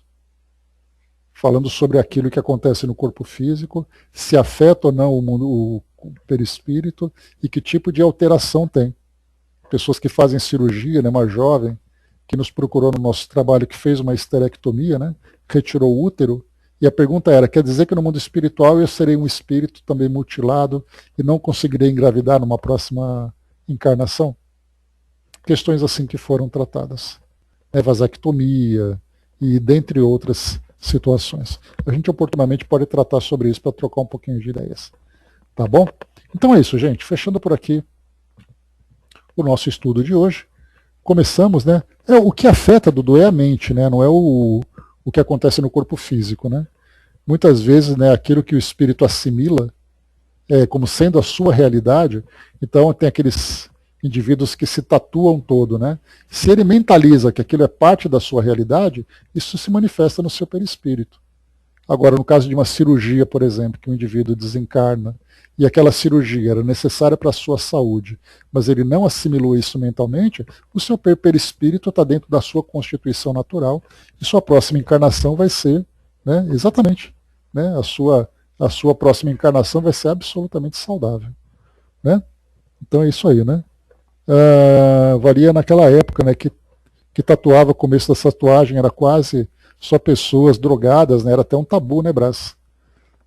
Falando sobre aquilo que acontece no corpo físico, se afeta ou não o perispírito e que tipo de alteração tem. Pessoas que fazem cirurgia, né, uma jovem que nos procurou no nosso trabalho que fez uma esterectomia, né, retirou o útero, e a pergunta era, quer dizer que no mundo espiritual eu serei um espírito também mutilado e não conseguirei engravidar numa próxima encarnação? Questões assim que foram tratadas. Vasectomia e dentre outras situações. A gente oportunamente pode tratar sobre isso para trocar um pouquinho de ideias. Tá bom? Então é isso, gente. Fechando por aqui o nosso estudo de hoje. Começamos, né? O que afeta, Dudu, é a mente, né? Não é o que acontece no corpo físico, né? Muitas vezes, né, aquilo que o espírito assimila como sendo a sua realidade, então tem aqueles indivíduos que se tatuam todo, né? Se ele mentaliza que aquilo é parte da sua realidade, isso se manifesta no seu perispírito. Agora, no caso de uma cirurgia, por exemplo, que o indivíduo desencarna, e aquela cirurgia era necessária para a sua saúde, mas ele não assimilou isso mentalmente, o seu perispírito está dentro da sua constituição natural, e sua próxima encarnação vai ser, né, exatamente, né, a sua próxima encarnação vai ser absolutamente saudável. Né? Então é isso aí, né? Varia naquela época, né, que tatuava, o começo da tatuagem era quase só pessoas drogadas, né? Era até um tabu, né, Brás?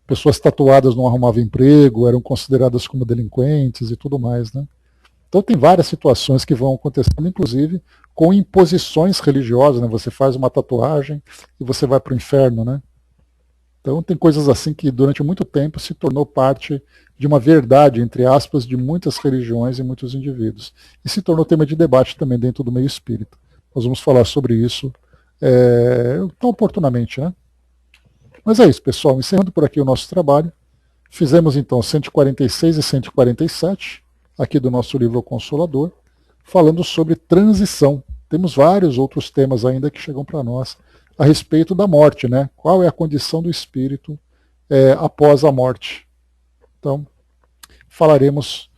Pessoas tatuadas não arrumavam emprego, eram consideradas como delinquentes e tudo mais, né? Então tem várias situações que vão acontecendo, inclusive com imposições religiosas, né? Você faz uma tatuagem e você vai para o inferno, né? Então tem coisas assim que durante muito tempo se tornou parte de uma verdade, entre aspas, de muitas religiões e muitos indivíduos. E se tornou tema de debate também dentro do meio espírita. Nós vamos falar sobre isso tão oportunamente, né? Mas é isso, pessoal. Encerrando por aqui o nosso trabalho. Fizemos então 146 e 147, aqui do nosso livro O Consolador, falando sobre transição. Temos vários outros temas ainda que chegam para nós a respeito da morte, né? Qual é a condição do espírito após a morte? Então, falaremos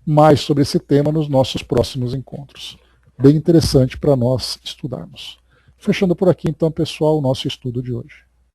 mais sobre esse tema nos nossos próximos encontros. Bem interessante para nós estudarmos. Fechando por aqui, então, pessoal, o nosso estudo de hoje.